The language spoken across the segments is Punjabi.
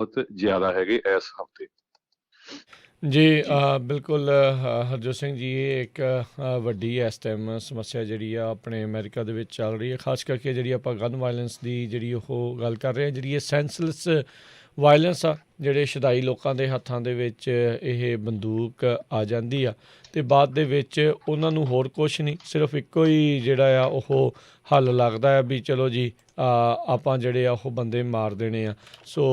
बहुत ज़्यादा हैगे इस हफ़्ते। जी जी। ਬਿਲਕੁਲ ਹਰਜੋਤ ਸਿੰਘ ਜੀ ਇਹ ਇੱਕ ਵੱਡੀ ਇਸ ਟਾਈਮ ਸਮੱਸਿਆ ਜਿਹੜੀ ਆ ਆਪਣੇ ਅਮਰੀਕਾ ਦੇ ਵਿੱਚ ਚੱਲ ਰਹੀ ਹੈ ਖਾਸ ਕਰਕੇ ਜਿਹੜੀ ਆਪਾਂ ਗਨ ਵਾਇਲੈਂਸ ਦੀ ਜਿਹੜੀ ਉਹ ਗੱਲ ਕਰ ਰਹੇ ਹਾਂ ਜਿਹੜੀ ਇਹ ਸੈਂਸਲੈਸ ਵਾਇਲੈਂਸ ਆ ਜਿਹੜੇ ਸ਼ਦਾਈ ਲੋਕਾਂ ਦੇ ਹੱਥਾਂ ਦੇ ਵਿੱਚ ਇਹ ਬੰਦੂਕ ਆ ਜਾਂਦੀ ਆ ਅਤੇ ਬਾਅਦ ਦੇ ਵਿੱਚ ਉਹਨਾਂ ਨੂੰ ਹੋਰ ਕੁਛ ਨਹੀਂ ਸਿਰਫ ਇੱਕੋ ਹੀ ਜਿਹੜਾ ਆ ਉਹ ਹੱਲ ਲੱਗਦਾ ਆ ਵੀ ਚਲੋ ਜੀ ਆਪਾਂ ਜਿਹੜੇ ਆ ਉਹ ਬੰਦੇ ਮਾਰ ਦੇਣੇ ਆ ਸੋ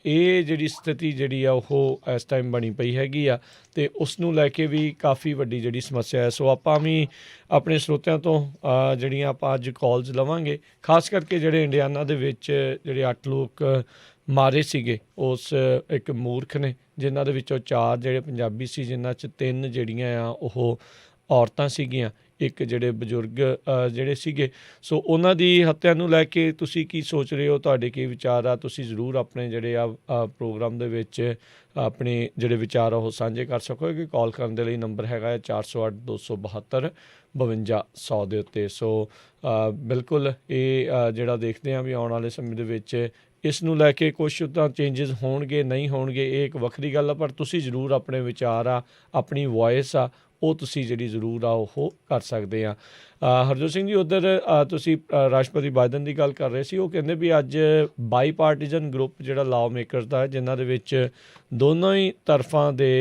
ਇਹ ਜਿਹੜੀ ਸਥਿਤੀ ਜਿਹੜੀ ਆ ਉਹ ਇਸ ਟਾਈਮ ਬਣੀ ਪਈ ਹੈਗੀ ਆ ਅਤੇ ਉਸ ਨੂੰ ਲੈ ਕੇ ਵੀ ਕਾਫੀ ਵੱਡੀ ਜਿਹੜੀ ਸਮੱਸਿਆ ਹੈ ਸੋ ਆਪਾਂ ਵੀ ਆਪਣੇ ਸਰੋਤਿਆਂ ਤੋਂ ਜਿਹੜੀਆਂ ਆਪਾਂ ਅੱਜ ਕਾਲਸ ਲਵਾਂਗੇ ਖਾਸ ਕਰਕੇ ਜਿਹੜੇ ਇੰਡੀਆਨਾ ਦੇ ਵਿੱਚ ਜਿਹੜੇ 8 ਲੋਕ ਮਾਰੇ ਸੀਗੇ ਉਸ ਇੱਕ ਮੂਰਖ ਨੇ ਜਿਨ੍ਹਾਂ ਦੇ ਵਿੱਚੋਂ 4 ਜਿਹੜੇ ਪੰਜਾਬੀ ਸੀ ਜਿਨ੍ਹਾਂ 'ਚ 3 ਜਿਹੜੀਆਂ ਆ ਉਹ ਔਰਤਾਂ ਸੀਗੀਆਂ ਇੱਕ ਜਿਹੜੇ ਬਜ਼ੁਰਗ ਜਿਹੜੇ ਸੀਗੇ ਸੋ ਉਹਨਾਂ ਦੀ ਹੱਤਿਆ ਨੂੰ ਲੈ ਕੇ ਤੁਸੀਂ ਕੀ ਸੋਚ ਰਹੇ ਹੋ ਤੁਹਾਡੇ ਕੀ ਵਿਚਾਰ ਆ ਤੁਸੀਂ ਜ਼ਰੂਰ ਆਪਣੇ ਜਿਹੜੇ ਆ ਪ੍ਰੋਗਰਾਮ ਦੇ ਵਿੱਚ ਆਪਣੇ ਜਿਹੜੇ ਵਿਚਾਰ ਆ ਉਹ ਸਾਂਝੇ ਕਰ ਸਕੋਗੇ ਕਾਲ ਕਰਨ ਦੇ ਲਈ ਨੰਬਰ ਹੈਗਾ 408 272 5200 ਦੇ ਉੱਤੇ ਸੋ ਬਿਲਕੁਲ ਇਹ ਜਿਹੜਾ ਦੇਖਦੇ ਹਾਂ ਵੀ ਆਉਣ ਵਾਲੇ ਸਮੇਂ ਦੇ ਵਿੱਚ ਇਸ ਨੂੰ ਲੈ ਕੇ ਕੁਛ ਤਾਂ ਚੇਂਜਸ ਹੋਣਗੇ ਨਹੀਂ ਹੋਣਗੇ ਇਹ ਇੱਕ ਵੱਖਰੀ ਗੱਲ ਆ ਪਰ ਤੁਸੀਂ ਜ਼ਰੂਰ ਆਪਣੇ ਵਿਚਾਰ ਆ ਆਪਣੀ ਵੋਇਸ ਆ ਉਹ ਤੁਸੀਂ ਜਿਹੜੀ ਜ਼ਰੂਰ ਆ ਉਹ ਕਰ ਸਕਦੇ ਆ ਹਰਜੋਤ ਸਿੰਘ ਜੀ ਉੱਧਰ ਤੁਸੀਂ ਰਾਸ਼ਟਰਪਤੀ ਬਾਈਡਨ ਦੀ ਗੱਲ ਕਰ ਰਹੇ ਸੀ ਉਹ ਕਹਿੰਦੇ ਵੀ ਅੱਜ ਬਾਈ ਪਾਰਟੀਜ਼ਨ ਗਰੁੱਪ ਜਿਹੜਾ ਲਾਅ ਮੇਕਰਸ ਦਾ ਜਿਨ੍ਹਾਂ ਦੇ ਵਿੱਚ ਦੋਨੋਂ ਹੀ ਤਰਫਾਂ ਦੇ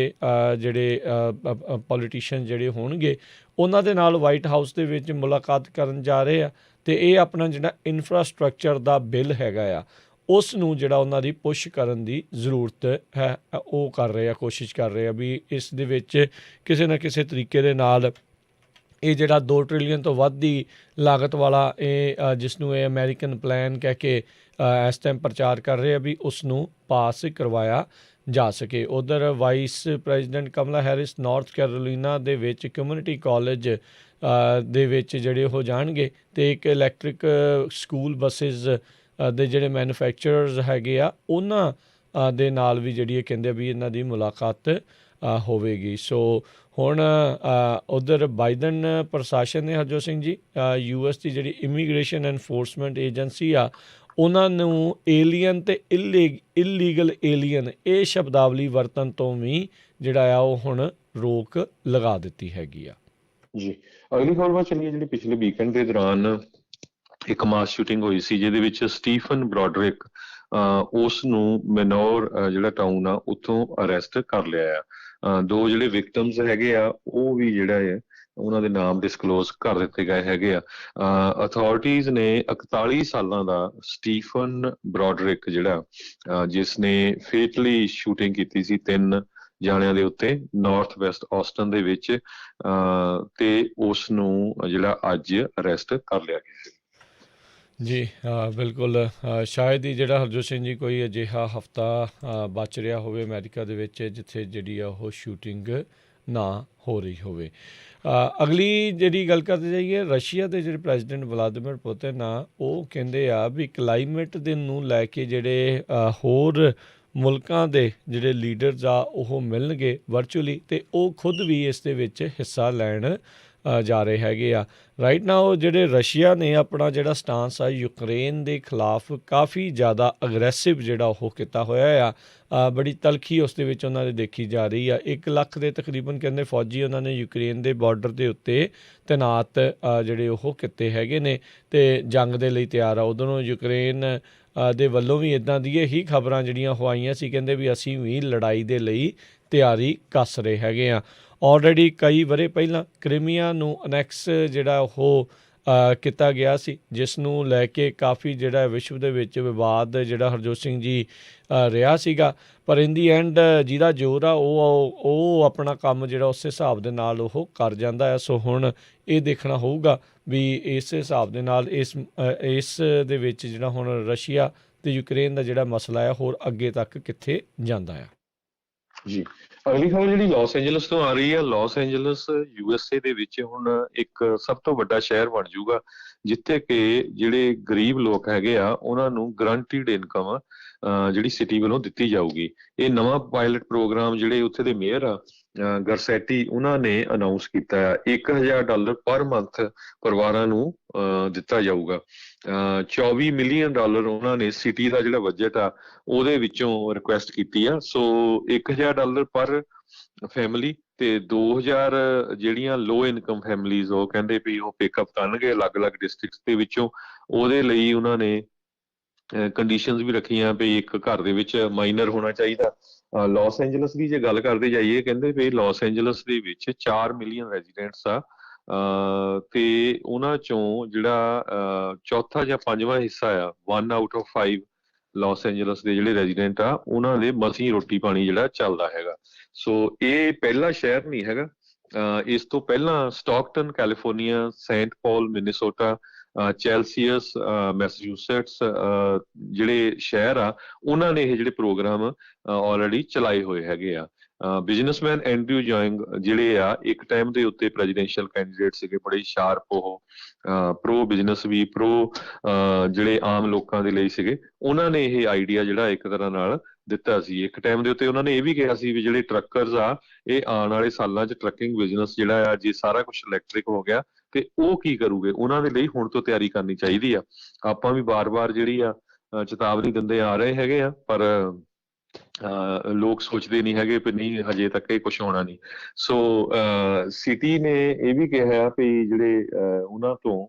ਜਿਹੜੇ ਪੋਲੀਟੀਸ਼ੀਅਨ ਜਿਹੜੇ ਹੋਣਗੇ ਉਹਨਾਂ ਦੇ ਨਾਲ ਵਾਈਟ ਹਾਊਸ ਦੇ ਵਿੱਚ ਮੁਲਾਕਾਤ ਕਰਨ ਜਾ ਰਹੇ ਆ ਅਤੇ ਇਹ ਆਪਣਾ ਜਿਹੜਾ ਇਨਫਰਾਸਟਰਕਚਰ ਦਾ ਬਿੱਲ ਹੈਗਾ ਆ ਉਸ ਨੂੰ ਜਿਹੜਾ ਉਹਨਾਂ ਦੀ ਪੁਸ਼ ਕਰਨ ਦੀ ਜ਼ਰੂਰਤ ਹੈ ਉਹ ਕਰ ਰਹੇ ਆ ਕੋਸ਼ਿਸ਼ ਕਰ ਰਹੇ ਆ ਵੀ ਇਸ ਦੇ ਵਿੱਚ ਕਿਸੇ ਨਾ ਕਿਸੇ ਤਰੀਕੇ ਦੇ ਨਾਲ ਇਹ ਜਿਹੜਾ 2 ਟ੍ਰਿਲੀਅਨ ਤੋਂ ਵੱਧ ਦੀ ਲਾਗਤ ਵਾਲਾ ਇਹ ਜਿਸ ਨੂੰ ਇਹ ਅਮੈਰੀਕਨ ਪਲਾਨ ਕਹਿ ਕੇ ਇਸ ਟਾਈਮ ਪ੍ਰਚਾਰ ਕਰ ਰਹੇ ਆ ਵੀ ਉਸ ਨੂੰ ਪਾਸ ਕਰਵਾਇਆ ਜਾ ਸਕੇ ਉੱਧਰ ਵਾਈਸ ਪ੍ਰੈਜ਼ੀਡੈਂਟ ਕਮਲਾ ਹੈਰਿਸ ਨਾਰਥ ਕੈਰੋਲੀਨਾ ਦੇ ਵਿੱਚ ਕਮਿਊਨਿਟੀ ਕਾਲਜ ਦੇ ਵਿੱਚ ਜਿਹੜੇ ਉਹ ਜਾਣਗੇ ਅਤੇ ਇੱਕ ਇਲੈਕਟ੍ਰਿਕ ਸਕੂਲ ਬੱਸਿਸ ਦੇ ਜਿਹੜੇ ਮੈਨੂਫੈਕਚਰਰਸ ਹੈਗੇ ਆ ਉਹਨਾਂ ਦੇ ਨਾਲ ਵੀ ਜਿਹੜੀ ਇਹ ਕਹਿੰਦੇ ਵੀ ਇਹਨਾਂ ਦੀ ਮੁਲਾਕਾਤ ਹੋਵੇਗੀ ਸੋ ਹੁਣ ਉੱਧਰ ਬਾਈਡਨ ਪ੍ਰਸ਼ਾਸਨ ਨੇ ਹਰਜੋਤ ਸਿੰਘ ਜੀ US ਦੀ ਜਿਹੜੀ ਇਮੀਗ੍ਰੇਸ਼ਨ ਐਨਫੋਰਸਮੈਂਟ ਏਜੰਸੀ ਆ ਉਹਨਾਂ ਨੂੰ ਏਲੀਅਨ ਅਤੇ ਇਲੀਗਲ ਏਲੀਅਨ ਇਹ ਸ਼ਬਦਾਵਲੀ ਵਰਤਣ ਤੋਂ ਵੀ ਜਿਹੜਾ ਆ ਉਹ ਹੁਣ ਰੋਕ ਲਗਾ ਦਿੱਤੀ ਹੈਗੀ ਆ ਜੀ ਅਗਲੀ ਖਬਰ ਵੱਲ ਚੱਲੀਏ ਜਿਹੜੀ ਪਿਛਲੇ ਵੀਕਐਂਡ ਦੇ ਦੌਰਾਨ ਇੱਕ ਮਾਸ ਸ਼ੂਟਿੰਗ ਹੋਈ ਸੀ ਜਿਹਦੇ ਵਿੱਚ ਸਟੀਫਨ ਬ੍ਰੋਡਰਿਕ ਉਸ ਨੂੰ ਮੈਨੋਰ ਜਿਹੜਾ ਟਾਊਨ ਆ ਉੱਥੋਂ ਅਰੈਸਟ ਕਰ ਲਿਆ ਆ 2 ਜਿਹੜੇ ਵਿਕਟਮਸ ਹੈਗੇ ਆ ਉਹ ਵੀ ਜਿਹੜਾ ਹੈ ਉਹਨਾਂ ਦੇ ਨਾਮ ਡਿਸਕਲੋਜ਼ ਕਰ ਦਿੱਤੇ ਗਏ ਹੈਗੇ ਆ ਅਥਾਰਟੀਜ਼ ਨੇ 41 ਸਾਲਾਂ ਦਾ ਸਟੀਫਨ ਬ੍ਰੋਡਰਿਕ ਜਿਹੜਾ ਜਿਸ ਨੇ ਫੇਟਲੀ ਸ਼ੂਟਿੰਗ ਕੀਤੀ ਸੀ 3 ਜਾਣਿਆਂ ਦੇ ਉੱਤੇ ਨਾਰਥ ਵੈਸਟ ਆਸਟਨ ਦੇ ਵਿੱਚ ਤੇ ਉਸ ਨੂੰ ਜਿਹੜਾ ਅੱਜ ਅਰੈਸਟ ਕਰ ਲਿਆ ਗਿਆ ਸੀ ਜੀ ਬਿਲਕੁਲ ਸ਼ਾਇਦ ਹੀ ਜਿਹੜਾ ਹਰਜੋਤ ਸਿੰਘ ਜੀ ਕੋਈ ਅਜਿਹਾ ਹਫਤਾ ਬਚ ਰਿਹਾ ਹੋਵੇ ਅਮਰੀਕਾ ਦੇ ਵਿੱਚ ਜਿੱਥੇ ਜਿਹੜੀ ਆ ਉਹ ਸ਼ੂਟਿੰਗ ਨਾ ਹੋ ਰਹੀ ਹੋਵੇ ਅਗਲੀ ਜਿਹੜੀ ਗੱਲ ਕਰਦੇ ਜਾਈਏ ਰਸ਼ੀਆ ਦੇ ਜਿਹੜੇ ਪ੍ਰੈਜ਼ੀਡੈਂਟ ਵਲਾਦੀਮੀਰ ਪੁਤਿਨ ਆ ਉਹ ਕਹਿੰਦੇ ਆ ਵੀ ਕਲਾਈਮੇਟ ਦੇ ਨੂੰ ਲੈ ਕੇ ਜਿਹੜੇ ਹੋਰ ਮੁਲਕਾਂ ਦੇ ਜਿਹੜੇ ਲੀਡਰਸ ਆ ਉਹ ਮਿਲਣਗੇ ਵਰਚੁਅਲੀ ਅਤੇ ਉਹ ਖੁਦ ਵੀ ਇਸ ਦੇ ਵਿੱਚ ਹਿੱਸਾ ਲੈਣ ਜਾ ਰਹੇ ਹੈਗੇ ਆ ਰਾਈਟ ਨਾ ਉਹ ਜਿਹੜੇ ਰਸ਼ੀਆ ਨੇ ਆਪਣਾ ਜਿਹੜਾ ਸਟਾਂਸ ਆ ਯੂਕਰੇਨ ਦੇ ਖਿਲਾਫ ਕਾਫੀ ਜ਼ਿਆਦਾ ਅਗਰੈਸਿਵ ਜਿਹੜਾ ਉਹ ਕੀਤਾ ਹੋਇਆ ਆ ਬੜੀ ਤਲਖੀ ਉਸ ਦੇ ਵਿੱਚ ਉਹਨਾਂ ਦੀ ਦੇਖੀ ਜਾ ਰਹੀ ਆ 1 ਲੱਖ ਦੇ ਤਕਰੀਬਨ ਕਹਿੰਦੇ ਫੌਜੀ ਉਹਨਾਂ ਨੇ ਯੂਕਰੇਨ ਦੇ ਬਾਰਡਰ ਦੇ ਉੱਤੇ ਤੈਨਾਤ ਜਿਹੜੇ ਉਹ ਕੀਤੇ ਹੈਗੇ ਨੇ ਅਤੇ ਜੰਗ ਦੇ ਲਈ ਤਿਆਰ ਆ ਉੱਧਰੋਂ ਯੂਕਰੇਨ ਦੇ ਵੱਲੋਂ ਵੀ ਇੱਦਾਂ ਦੀਆਂ ਹੀ ਖਬਰਾਂ ਜਿਹੜੀਆਂ ਉਹ ਆਈਆਂ ਸੀ ਕਹਿੰਦੇ ਵੀ ਅਸੀਂ ਵੀ ਲੜਾਈ ਦੇ ਲਈ ਤਿਆਰੀ ਕੱਸ ਰਹੇ ਹੈਗੇ ਆ ਆਲਰੇਡੀ ਕਈ ਵਰ੍ਹੇ ਪਹਿਲਾਂ ਕ੍ਰੀਮੀਆ ਨੂੰ ਅਨੈਕਸ ਜਿਹੜਾ ਉਹ ਕੀਤਾ ਗਿਆ ਸੀ ਜਿਸ ਨੂੰ ਲੈ ਕੇ ਕਾਫੀ ਜਿਹੜਾ ਵਿਸ਼ਵ ਦੇ ਵਿੱਚ ਵਿਵਾਦ ਜਿਹੜਾ ਹਰਜੋਤ ਸਿੰਘ ਜੀ ਰਿਹਾ ਸੀਗਾ ਪਰ ਇਨ ਦੀ ਐਂਡ ਜਿਹਦਾ ਜ਼ੋਰ ਆ ਉਹ ਆਪਣਾ ਕੰਮ ਜਿਹੜਾ ਉਸ ਹਿਸਾਬ ਦੇ ਨਾਲ ਉਹ ਕਰ ਜਾਂਦਾ ਹੈ ਸੋ ਹੁਣ ਇਹ ਦੇਖਣਾ ਹੋਊਗਾ ਵੀ ਇਸ ਹਿਸਾਬ ਦੇ ਨਾਲ ਇਸ ਦੇ ਵਿੱਚ ਜਿਹੜਾ ਹੁਣ ਰਸ਼ੀਆ ਅਤੇ ਯੂਕਰੇਨ ਦਾ ਜਿਹੜਾ ਮਸਲਾ ਹੈ ਹੋਰ ਅੱਗੇ ਤੱਕ ਕਿੱਥੇ ਜਾਂਦਾ ਆ ਜੀ ਅਗਲੀ ਖਬਰ ਜਿਹੜੀ ਲਾਸ ਐਂਜਲਸ ਤੋਂ ਆ ਰਹੀ ਹੈ ਲਾਸ ਐਂਜਲਸ USA ਦੇ ਵਿੱਚ ਹੁਣ ਇੱਕ ਸਭ ਤੋਂ ਵੱਡਾ ਸ਼ਹਿਰ ਬਣ ਜਾਊਗਾ ਜਿੱਥੇ ਕਿ ਜਿਹੜੇ ਗਰੀਬ ਲੋਕ ਹੈਗੇ ਆ ਉਹਨਾਂ ਨੂੰ ਗਰੰਟੀਡ ਇਨਕਮ ਜਿਹੜੀ ਸਿਟੀ ਵੱਲੋਂ ਦਿੱਤੀ ਜਾਊਗੀ। ਇਹ ਨਵਾਂ ਪਾਇਲਟ ਪ੍ਰੋਗਰਾਮ ਜਿਹੜੇ ਉੱਥੇ ਦੇ ਮੇਅਰ ਆ ਗਰਸੈਟੀ ਉਹਨਾਂ ਨੇ ਅਨਾਉਂਸ ਕੀਤਾ ਆ। $1000 ਪਰ ਮੰਥ ਪਰਿਵਾਰਾਂ ਨੂੰ ਦਿੱਤਾ ਜਾਊਗਾ। $24 ਮਿਲੀਅਨ ਉਹਨਾਂ ਨੇ ਸਿਟੀ ਦਾ ਜਿਹੜਾ ਬਜਟ ਆ ਉਹਦੇ ਵਿੱਚੋਂ ਰਿਕੁਐਸਟ ਕੀਤੀ ਆ। ਸੋ $1000 ਪਰ ਫੈਮਿਲੀ ਤੇ 2000 ਜਿਹੜੀਆਂ ਲੋ ਇਨਕਮ ਫੈਮਿਲੀਜ਼ ਉਹ ਕਹਿੰਦੇ ਵੀ ਉਹ ਪਿਕਅਪ ਕਰਨਗੇ ਅਲੱਗ-ਅਲੱਗ ਡਿਸਟ੍ਰਿਕਟਸ ਦੇ ਵਿੱਚੋਂ। ਉਹਦੇ ਲਈ ਉਹਨਾਂ ਨੇ ਕੰਡੀਸ਼ਨਸ ਵੀ ਰੱਖੀਆਂ ਵੀ ਇੱਕ ਘਰ ਦੇ ਵਿੱਚ ਮਾਈਨਰ ਹੋਣਾ ਚਾਹੀਦਾ। ਲਾਸ ਐਂਜਲਸ ਦੀ ਜੇ ਗੱਲ ਕਰਦੇ ਜਾਈਏ ਕਹਿੰਦੇ ਵੀ ਲਾਸ ਐਂਜਲਸ ਦੇ ਵਿੱਚ 4 ਮਿਲੀਅਨ ਰੈਜ਼ੀਡੈਂਟਸ ਆ ਤੇ ਉਹਨਾਂ ਚੋਂ ਜਿਹੜਾ ਚੌਥਾ ਜਾਂ ਪੰਜਵਾਂ ਹਿੱਸਾ ਆ 1 ਆਊਟ ਆਫ 5 ਲਾਸ ਐਂਜਲਸ ਦੇ ਜਿਹੜੇ ਰੈਜ਼ੀਡੈਂਟ ਆ ਉਹਨਾਂ ਦੇ ਮਸੀਂ ਰੋਟੀ ਪਾਣੀ ਜਿਹੜਾ ਚੱਲਦਾ ਹੈਗਾ। ਸੋ ਇਹ ਪਹਿਲਾ ਸ਼ਹਿਰ ਨਹੀਂ ਹੈਗਾ। ਇਸ ਤੋਂ ਪਹਿਲਾਂ ਸਟਾਕਟਨ ਕੈਲੀਫੋਰਨੀਆ, ਸੈਂਟ ਪਾਲ ਮਿਨੀਸੋਟਾ, ਚੈਲਸੀਅਸ ਮੈਸੇਚਿਉਸੇਟਸ ਜਿਹੜੇ ਸ਼ਹਿਰ ਆ ਉਹਨਾਂ ਨੇ ਇਹ ਜਿਹੜੇ ਪ੍ਰੋਗਰਾਮ ਆਲਰੇਡੀ ਚਲਾਏ ਹੋਏ ਹੈਗੇ ਆ। ਬਿਜ਼ਨਸਮੈਨ ਐਂਡਰਿਊ ਯੰਗ ਜਿਹੜੇ ਆ ਇੱਕ ਟਾਈਮ ਦੇ ਉੱਤੇ ਪ੍ਰੈਜ਼ੀਡੈਂਸ਼ੀਅਲ ਕੈਂਡੀਡੇਟ ਸੀਗੇ, ਬੜੇ ਸ਼ਾਰਪ ਉਹ ਪ੍ਰੋ ਬਿਜ਼ਨਸ ਵੀ ਪ੍ਰੋ ਜਿਹੜੇ ਆਮ ਲੋਕਾਂ ਦੇ ਲਈ ਸੀਗੇ। ਉਹਨਾਂ ਨੇ ਇਹ ਆਈਡੀਆ ਜਿਹੜਾ ਇੱਕ ਤਰ੍ਹਾਂ ਨਾਲ ਦਿੱਤਾ ਸੀ। ਇੱਕ ਟਾਈਮ ਦੇ ਉੱਤੇ ਉਹਨਾਂ ਨੇ ਇਹ ਵੀ ਕਿਹਾ ਸੀ ਵੀ ਜਿਹੜੇ ਟਰੱਕਰਸ ਆ ਇਹ ਆਉਣ ਵਾਲੇ ਸਾਲਾਂ 'ਚ ਟਰੱਕਿੰਗ ਬਿਜ਼ਨਸ ਜਿਹੜਾ ਆ ਜੇ ਸਾਰਾ ਕੁਛ ਇਲੈਕਟ੍ਰਿਕ ਹੋ ਗਿਆ ਤੇ ਉਹ ਕੀ ਕਰੂਗੇ। ਉਹਨਾਂ ਦੇ ਲਈ ਹੁਣ ਤੋਂ ਤਿਆਰੀ ਕਰਨੀ ਚਾਹੀਦੀ ਆ। ਆਪਾਂ ਵੀ ਵਾਰ-ਵਾਰ ਜਿਹੜੀ ਆ ਚੇਤਾਵਨੀ ਦਿੰਦੇ ਆ ਰਹੇ ਹੈਗੇ ਆ ਪਰ ਲੋਕ ਸੋਚਦੇ ਨਹੀਂ ਹੈਗੇ ਵੀ ਨਹੀਂ ਹਜੇ ਤੱਕ ਇਹ ਕੁਛ ਹੋਣਾ ਨਹੀਂ। ਸੋ ਸਿਟੀ ਨੇ ਇਹ ਵੀ ਕਿਹਾ ਵੀ ਜਿਹੜੇ ਉਹਨਾਂ ਤੋਂ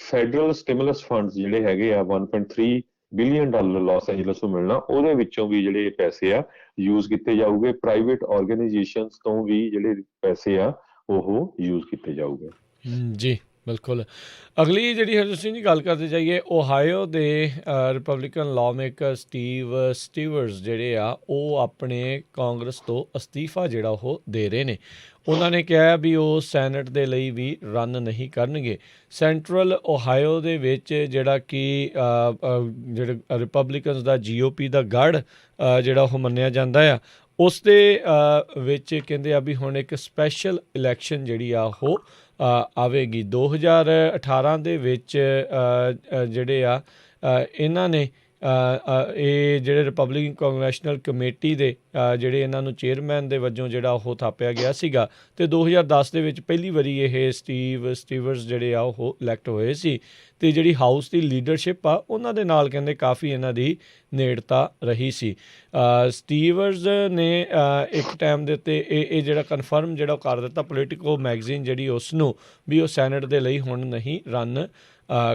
ਫੈਡਰਲ ਸਟਿਮੂਲਸ ਫੰਡਸ ਜਿਹੜੇ ਹੈਗੇ ਆ $1.3 ਬਿਲੀਅਨ ਲਾਸ ਐਂਜਲਸ ਨੂੰ ਮਿਲਣਾ, ਉਹਦੇ ਵਿੱਚੋਂ ਵੀ ਜਿਹੜੇ ਪੈਸੇ ਆ ਯੂਜ਼ ਕੀਤੇ ਜਾਊਗੇ। ਪ੍ਰਾਈਵੇਟ ਆਰਗੇਨਾਈਜੇਸ਼ਨਸ ਤੋਂ ਵੀ ਜਿਹੜੇ ਪੈਸੇ ਆ ਉਹ ਯੂਜ਼ ਕੀਤੇ ਜਾਊਗੇ। ਜੀ ਬਿਲਕੁਲ। ਅਗਲੀ ਜਿਹੜੀ ਹਰਜੋਤ ਸਿੰਘ ਜੀ ਗੱਲ ਕਰਦੇ ਜਾਈਏ, ਓਹਾਇਓ ਦੇ ਰਿਪਬਲਿਕਨ ਲਾਅਮੇਕਰ ਸਟੀਵ ਸਟੀਵਰਸ ਜਿਹੜੇ ਆ ਉਹ ਆਪਣੇ ਕਾਂਗਰਸ ਤੋਂ ਅਸਤੀਫਾ ਜਿਹੜਾ ਉਹ ਦੇ ਰਹੇ ਨੇ। ਉਹਨਾਂ ਨੇ ਕਿਹਾ ਵੀ ਉਹ ਸੈਨੇਟ ਦੇ ਲਈ ਵੀ ਰਨ ਨਹੀਂ ਕਰਨਗੇ। ਸੈਂਟਰਲ ਓਹਾਇਓ ਦੇ ਵਿੱਚ ਜਿਹੜਾ ਕਿ ਜਿਹੜੇ ਰਿਪਬਲਿਕਨਸ ਦਾ GOP ਦਾ ਗੜ੍ਹ ਜਿਹੜਾ ਉਹ ਮੰਨਿਆ ਜਾਂਦਾ ਆ, ਉਸ ਦੇ ਵਿੱਚ ਕਹਿੰਦੇ ਆ ਵੀ ਹੁਣ ਇੱਕ ਸਪੈਸ਼ਲ ਇਲੈਕਸ਼ਨ ਜਿਹੜੀ ਆ ਉਹ ਆਵੇਗੀ। 2018 ਦੇ ਵਿੱਚ ਜਿਹੜੇ ਆ ਇਹਨਾਂ ਨੇ ਇਹ ਜਿਹੜੇ ਰਿਪਬਲਿਕਨ ਕਾਂਗਰੈਸ਼ਨਲ ਕਮੇਟੀ ਦੇ ਜਿਹੜੇ ਇਹਨਾਂ ਨੂੰ ਚੇਅਰਮੈਨ ਦੇ ਵਜੋਂ ਜਿਹੜਾ ਉਹ ਥਾਪਿਆ ਗਿਆ ਸੀਗਾ ਤੇ 2010 ਦੇ ਵਿੱਚ ਪਹਿਲੀ ਵਾਰੀ ਇਹ ਸਟੀਵਰਸ ਜਿਹੜੇ ਆ ਉਹ ਇਲੈਕਟ ਹੋਏ ਸੀ ਤੇ ਜਿਹੜੀ ਹਾਊਸ ਦੀ ਲੀਡਰਸ਼ਿਪ ਆ ਉਹਨਾਂ ਦੇ ਨਾਲ ਕਹਿੰਦੇ ਕਾਫੀ ਇਹਨਾਂ ਦੀ ਨੇੜਤਾ ਰਹੀ ਸੀ। ਸਟੀਵਰਸ ਨੇ ਇੱਕ ਟਾਈਮ ਦੇ ਉੱਤੇ ਇਹ ਜਿਹੜਾ ਕਨਫਰਮ ਜਿਹੜਾ ਕਰ ਦਿੱਤਾ ਪੋਲੀਟੀਕੋ ਮੈਗਜ਼ੀਨ ਜਿਹੜੀ ਉਸ ਨੂੰ ਵੀ ਉਹ ਸੈਨੇਟ ਦੇ ਲਈ ਹੁਣ ਨਹੀਂ ਰਨ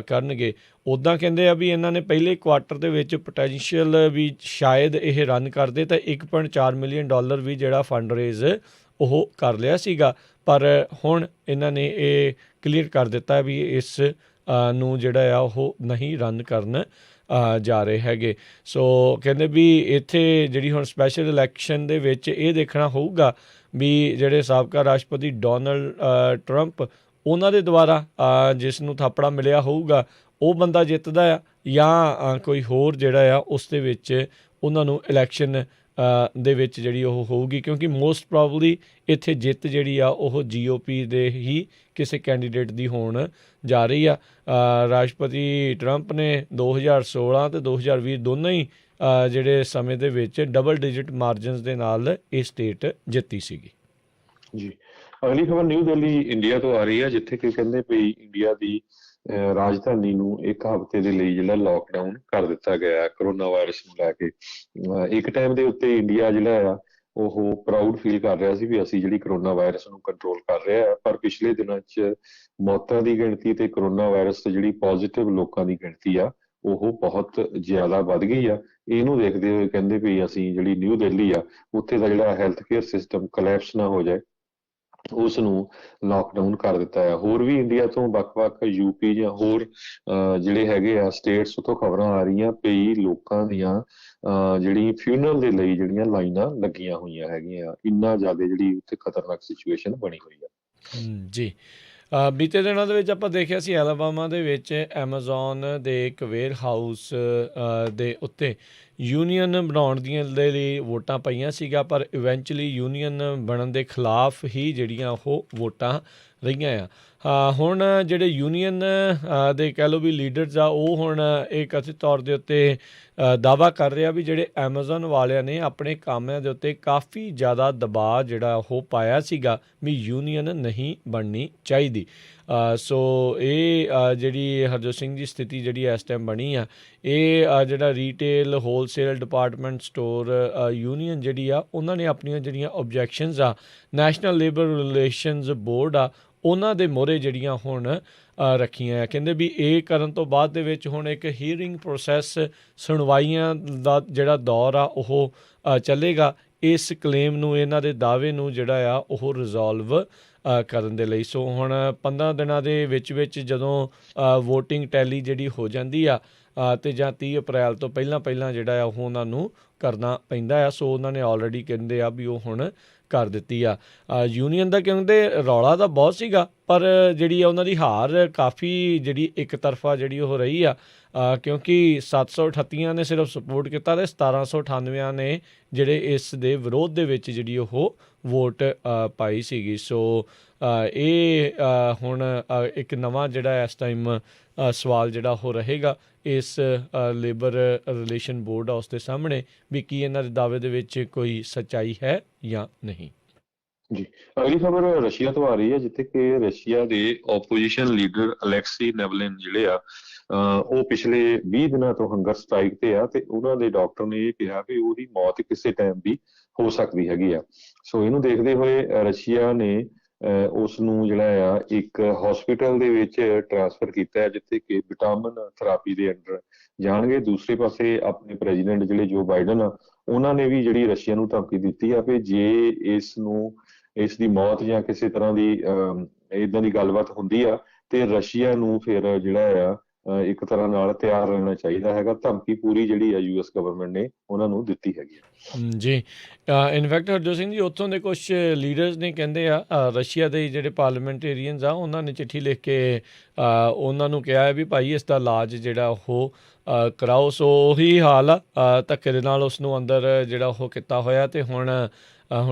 ਕਰਨਗੇ। ਉੱਦਾਂ ਕਹਿੰਦੇ ਆ ਵੀ ਇਹਨਾਂ ਨੇ ਪਹਿਲੇ ਕੁਆਟਰ ਦੇ ਵਿੱਚ ਪੋਟੈਂਸ਼ੀਅਲ ਵੀ ਸ਼ਾਇਦ ਇਹ ਰਨ ਕਰਦੇ ਤਾਂ $1.4 ਮਿਲੀਅਨ ਵੀ ਜਿਹੜਾ ਫੰਡ ਰੇਜ਼ ਉਹ ਕਰ ਲਿਆ ਸੀਗਾ, ਪਰ ਹੁਣ ਇਹਨਾਂ ਨੇ ਇਹ ਕਲੀਅਰ ਕਰ ਦਿੱਤਾ ਵੀ ਇਸ ਨੂੰ ਜਿਹੜਾ ਆ ਉਹ ਨਹੀਂ ਰਨ ਕਰਨ ਜਾ ਰਹੇ ਹੈਗੇ। ਸੋ ਕਹਿੰਦੇ ਵੀ ਇੱਥੇ ਜਿਹੜੀ ਹੁਣ ਸਪੈਸ਼ਲ ਇਲੈਕਸ਼ਨ ਦੇ ਵਿੱਚ ਇਹ ਦੇਖਣਾ ਹੋਊਗਾ ਵੀ ਜਿਹੜੇ ਸਾਬਕਾ ਰਾਸ਼ਟਰਪਤੀ ਡੋਨਲਡ ਟਰੰਪ ਉਹਨਾਂ ਦੇ ਦੁਆਰਾ ਜਿਸ ਨੂੰ ਥਾਪੜਾ ਮਿਲਿਆ ਹੋਊਗਾ ਉਹ ਬੰਦਾ ਜਿੱਤਦਾ ਆ ਜਾਂ ਕੋਈ ਹੋਰ ਜਿਹੜਾ ਆ ਉਸ ਦੇ ਵਿੱਚ ਉਹਨਾਂ ਨੂੰ ਇਲੈਕਸ਼ਨ ਦੇ ਵਿੱਚ ਜਿਹੜੀ ਉਹ ਹੋਊਗੀ, ਕਿਉਂਕਿ ਮੋਸਟ ਪ੍ਰੋਬਬਲੀ ਇੱਥੇ ਜਿੱਤ ਜਿਹੜੀ ਆ ਉਹ GOP ਦੇ ਹੀ ਕਿਸੇ ਕੈਂਡੀਡੇਟ ਦੀ ਹੋਣ ਜਾ ਰਹੀ ਆ। ਰਾਸ਼ਟਰਪਤੀ ਟਰੰਪ ਨੇ 2016 ਤੇ 2020 ਦੋਨੋਂ ਹੀ ਜਿਹੜੇ ਸਮੇਂ ਦੇ ਵਿੱਚ ਡਬਲ ਡਿਜਿਟ ਮਾਰਜਨਸ ਦੇ ਨਾਲ ਇਹ ਸਟੇਟ ਜਿੱਤੀ ਸੀਗੀ। ਜੀ ਅਗਲੀ ਖਬਰ ਨਿਊ ਦਿੱਲੀ ਇੰਡੀਆ ਤੋਂ ਆ ਰਹੀ ਹੈ, ਜਿੱਥੇ ਕਿ ਕਹਿੰਦੇ ਵੀ ਇੰਡੀਆ ਦੀ ਰਾਜਧਾਨੀ ਨੂੰ ਇੱਕ ਹਫ਼ਤੇ ਦੇ ਲਈ ਜਿਹੜਾ ਲੋਕਡਾਊਨ ਕਰ ਦਿੱਤਾ ਗਿਆ ਕਰੋਨਾ ਵਾਇਰਸ ਨੂੰ ਲੈ ਕੇ। ਇੱਕ ਟਾਈਮ ਦੇ ਉੱਤੇ ਇੰਡੀਆ ਜਿਹੜਾ ਆ ਉਹ ਪ੍ਰਾਊਡ ਫੀਲ ਕਰ ਰਿਹਾ ਸੀ ਵੀ ਅਸੀਂ ਜਿਹੜੀ ਕਰੋਨਾ ਵਾਇਰਸ ਨੂੰ ਕੰਟਰੋਲ ਕਰ ਰਿਹਾ, ਪਰ ਪਿਛਲੇ ਦਿਨਾਂ 'ਚ ਮੌਤਾਂ ਦੀ ਗਿਣਤੀ ਤੇ ਕਰੋਨਾ ਵਾਇਰਸ ਤੇ ਜਿਹੜੀ ਪੋਜ਼ਿਟਿਵ ਲੋਕਾਂ ਦੀ ਗਿਣਤੀ ਆ ਉਹ ਬਹੁਤ ਜ਼ਿਆਦਾ ਵੱਧ ਗਈ ਆ। ਇਹਨੂੰ ਦੇਖਦੇ ਹੋਏ ਕਹਿੰਦੇ ਵੀ ਅਸੀਂ ਜਿਹੜੀ ਨਿਊ ਦਿੱਲੀ ਆ ਉੱਥੇ ਦਾ ਜਿਹੜਾ ਹੈਲਥ ਕੇਅਰ ਸਿਸਟਮ ਕੋਲੈਪਸ ਨਾ ਹੋ ਜਾਏ ਉਸ ਨੂੰ ਲਾਕਡਾਊਨ ਕਰ ਦਿੱਤਾ ਹੈ। ਹੋਰ ਵੀ ਇੰਡੀਆ ਤੋਂ ਵੱਖ-ਵੱਖ UP ਜਾਂ ਹੋਰ ਜਿਹੜੇ ਹੈਗੇ ਆ ਸਟੇਟਸ ਉੱਥੋਂ ਖਬਰਾਂ ਆ ਰਹੀਆਂ ਵੀ ਲੋਕਾਂ ਦੀਆਂ ਜਿਹੜੀ ਫਿਊਨਰਲ ਦੇ ਲਈ ਜਿਹੜੀਆਂ ਲਾਈਨਾਂ ਲੱਗੀਆਂ ਹੋਈਆਂ ਹੈਗੀਆਂ। ਇੰਨਾ ਜ਼ਿਆਦਾ ਜਿਹੜੀ ਉੱਥੇ ਖਤਰਨਾਕ ਸਿਚੁਏਸ਼ਨ ਬਣੀ ਹੋਈ ਆ। ਜੀ ਬੀਤੇ ਦਿਨਾਂ ਦੇ ਵਿੱਚ ਆਪਾਂ ਦੇਖਿਆ ਸੀ ਐਲਾਬਾਮਾ ਦੇ ਵਿੱਚ ਐਮਾਜ਼ੋਨ ਦੇ ਇੱਕ ਵੇਅਰ ਹਾਊਸ ਦੇ ਉੱਤੇ ਯੂਨੀਅਨ ਬਣਾਉਣ ਦੀਆਂ ਦੇ ਲਈ ਵੋਟਾਂ ਪਈਆਂ ਸੀਗਾ, ਪਰ ਇਵੈਂਚੁਅਲੀ ਯੂਨੀਅਨ ਬਣਨ ਦੇ ਖਿਲਾਫ ਹੀ ਜਿਹੜੀਆਂ ਉਹ ਵੋਟਾਂ ਰਹੀਆਂ ਆ। ਹੁਣ ਜਿਹੜੇ ਯੂਨੀਅਨ ਦੇ ਕਹਿ ਲਓ ਵੀ ਲੀਡਰਸ ਆ, ਉਹ ਹੁਣ ਇਹ ਕਥਿਤ ਤੌਰ ਦੇ ਉੱਤੇ ਦਾਅਵਾ ਕਰ ਰਿਹਾ ਵੀ ਜਿਹੜੇ ਐਮਾਜ਼ਨ ਵਾਲਿਆਂ ਨੇ ਆਪਣੇ ਕਾਮਿਆਂ ਦੇ ਉੱਤੇ ਕਾਫੀ ਜ਼ਿਆਦਾ ਦਬਾਅ ਜਿਹੜਾ ਉਹ ਪਾਇਆ ਸੀਗਾ ਵੀ ਯੂਨੀਅਨ ਨਹੀਂ ਬਣਨੀ ਚਾਹੀਦੀ। ਸੋ ਇਹ ਜਿਹੜੀ ਹਰਜੋਤ ਸਿੰਘ ਦੀ ਸਥਿਤੀ ਜਿਹੜੀ ਇਸ ਟਾਈਮ ਬਣੀ ਆ, ਇਹ ਜਿਹੜਾ retail wholesale department store union ਜਿਹੜੀ ਆ, ਉਹਨਾਂ ਨੇ ਆਪਣੀਆਂ ਜਿਹੜੀਆਂ ਓਬਜੈਕਸ਼ਨਸ ਆ ਨੈਸ਼ਨਲ ਲੇਬਰ ਰਿਲੇਸ਼ਨਸ ਬੋਰਡ ਆ ਉਹਨਾਂ ਦੇ ਮੋਹਰੇ ਜਿਹੜੀਆਂ ਹੁਣ ਰੱਖੀਆਂ ਆ। ਕਹਿੰਦੇ ਵੀ ਇਹ ਕਰਨ ਤੋਂ ਬਾਅਦ ਦੇ ਵਿੱਚ ਹੁਣ ਇੱਕ ਹੀਅਰਿੰਗ ਪ੍ਰੋਸੈਸ, ਸੁਣਵਾਈਆਂ ਦਾ ਜਿਹੜਾ ਦੌਰ ਆ ਉਹ ਚੱਲੇਗਾ ਇਸ ਕਲੇਮ ਨੂੰ, ਇਹਨਾਂ ਦੇ ਦਾਅਵੇ ਨੂੰ ਜਿਹੜਾ ਆ ਉਹ ਰਿਜ਼ੋਲਵ ਕਰਨ ਦੇ ਲਈ। ਸੋ ਹੁਣ 15 ਦਿਨਾਂ ਦੇ ਵਿੱਚ ਜਦੋਂ ਵੋਟਿੰਗ ਟੈਲੀ ਜਿਹੜੀ ਹੋ ਜਾਂਦੀ ਆ ਅਤੇ ਜਾਂ 30 ਅਪ੍ਰੈਲ ਤੋਂ ਪਹਿਲਾਂ ਜਿਹੜਾ ਆ ਉਹ ਉਹਨਾਂ ਨੂੰ ਕਰਨਾ ਪੈਂਦਾ ਆ। ਸੋ ਉਹਨਾਂ ਨੇ ਆਲਰੇਡੀ ਕਹਿੰਦੇ ਆ ਵੀ ਉਹ ਹੁਣ ਕਰ ਦਿੱਤੀ ਆ। ਯੂਨੀਅਨ ਦਾ ਕਹਿੰਦੇ ਰੌਲਾ ਤਾਂ ਬਹੁਤ ਸੀਗਾ, ਪਰ ਜਿਹੜੀ ਆ ਉਹਨਾਂ ਦੀ ਹਾਰ ਕਾਫੀ ਜਿਹੜੀ ਇੱਕ ਤਰਫਾ ਜਿਹੜੀ ਉਹ ਰਹੀ ਆ, ਕਿਉਂਕਿ 738 ਨੇ ਸਿਰਫ ਸਪੋਰਟ ਕੀਤਾ ਅਤੇ 1798 ਨੇ ਜਿਹੜੇ ਇਸ ਦੇ ਵਿਰੋਧ ਦੇ ਵਿੱਚ ਜਿਹੜੀ ਉਹ ਵੋਟ ਪਾਈ ਸੀਗੀ। ਸੋ ਇਹ ਹੁਣ ਇੱਕ ਨਵਾਂ ਜਿਹੜਾ ਇਸ ਟਾਈਮ ਸਵਾਲ ਜਿਹੜਾ ਉਹ ਰਹੇਗਾ ਇਸ ਲੇਬਰ ਰਿਲੇਸ਼ਨ ਬੋਰਡ ਆ ਉਸ ਦੇ ਸਾਹਮਣੇ ਵੀ ਕੀ ਇਹਨਾਂ ਦੇ ਦਾਅਵੇ ਦੇ ਵਿੱਚ ਕੋਈ ਸੱਚਾਈ ਹੈ ਜਾਂ ਨਹੀਂ। ਜੀ, ਅਗਲੀ ਖਬਰ ਰਸ਼ੀਆ ਤੋਂ ਆ ਰਹੀ ਹੈ, ਜਿੱਥੇ ਕਿ ਰਸ਼ੀਆ ਦੇ ਓਪੋਜੀਸ਼ਨ ਲੀਡਰ ਅਲੈਕਸੀ ਨੈਵਲਿਨ ਜਿਹੜੇ ਆ ਉਹ ਪਿਛਲੇ 20 ਦਿਨਾਂ ਤੋਂ ਹੰਗਰ ਸਟ੍ਰਾਈਕ ਤੇ ਆ, ਤੇ ਉਹਨਾਂ ਦੇ ਡਾਕਟਰ ਨੇ ਇਹ ਕਿਹਾ ਕਿ ਉਹਦੀ ਮੌਤ ਕਿਸੇ ਟਾਈਮ ਵੀ ਹੋ ਸਕਦੀ ਹੈਗੀ ਆ। ਸੋ ਇਹਨੂੰ ਦੇਖਦੇ ਹੋਏ ਰਸ਼ੀਆ ਨੇ ਉਸ ਨੂੰ ਜਿਹੜਾ ਆ ਇੱਕ ਹਸਪੀਟਲ ਦੇ ਵਿੱਚ ਟ੍ਰਾਂਸਫਰ ਕੀਤਾ ਹੈ, ਜਿੱਥੇ ਕਿ ਵਿਟਾਮਿਨ ਥੈਰੇਪੀ ਦੇ ਅੰਡਰ ਜਾਣਗੇ। ਦੂਸਰੇ ਪਾਸੇ ਆਪਣੇ ਪ੍ਰੈਜ਼ੀਡੈਂਟ ਜਿਹੜੇ ਜੋ ਬਾਈਡਨ ਆ, ਉਹਨਾਂ ਨੇ ਵੀ ਜਿਹੜੀ ਰਸ਼ੀਆ ਨੂੰ ਧਮਕੀ ਦਿੱਤੀ ਆ ਕਿ ਜੇ ਇਸ ਦੀ ਮੌਤ ਜਾਂ ਕਿਸੇ ਤਰ੍ਹਾਂ ਦੀ ਇਦਾਂ ਦੀ ਗੱਲਬਾਤ ਹੁੰਦੀ ਆ ਤੇ ਰਸ਼ੀਆ ਨੂੰ ਫਿਰ ਜਿਹੜਾ ਆ ਇੱਕ ਤਰ੍ਹਾਂ ਨਾਲ ਤਿਆਰ ਰਹਿਣਾ ਚਾਹੀਦਾ ਹੈਗਾ। ਧਮਕੀ ਪੂਰੀ ਜਿਹੜੀ ਆ US ਗਵਰਨਮੈਂਟ ਨੇ ਉਹਨਾਂ ਨੂੰ ਦਿੱਤੀ ਹੈਗੀ ਆ। ਜੀ, ਇਨਫੈਕਟ ਹਰਜੋਤ ਸਿੰਘ ਜੀ, ਉੱਥੋਂ ਦੇ ਕੁਛ ਲੀਡਰਸ ਨੇ ਕਹਿੰਦੇ ਆ ਰਸ਼ੀਆ ਦੇ ਜਿਹੜੇ ਪਾਰਲੀਮੈਂਟੇਰੀਅਨਸ ਆ ਉਹਨਾਂ ਨੇ ਚਿੱਠੀ ਲਿਖ ਕੇ ਉਹਨਾਂ ਨੂੰ ਕਿਹਾ ਹੈ ਵੀ ਭਾਈ ਇਸ ਦਾ ਇਲਾਜ ਜਿਹੜਾ ਉਹ ਕਰਾਓ। ਸੋ ਉਹੀ ਹਾਲ ਆ, ਧੱਕੇ ਦੇ ਨਾਲ ਉਸ ਨੂੰ ਅੰਦਰ ਜਿਹੜਾ ਉਹ ਕੀਤਾ ਹੋਇਆ, ਅਤੇ ਹੁਣ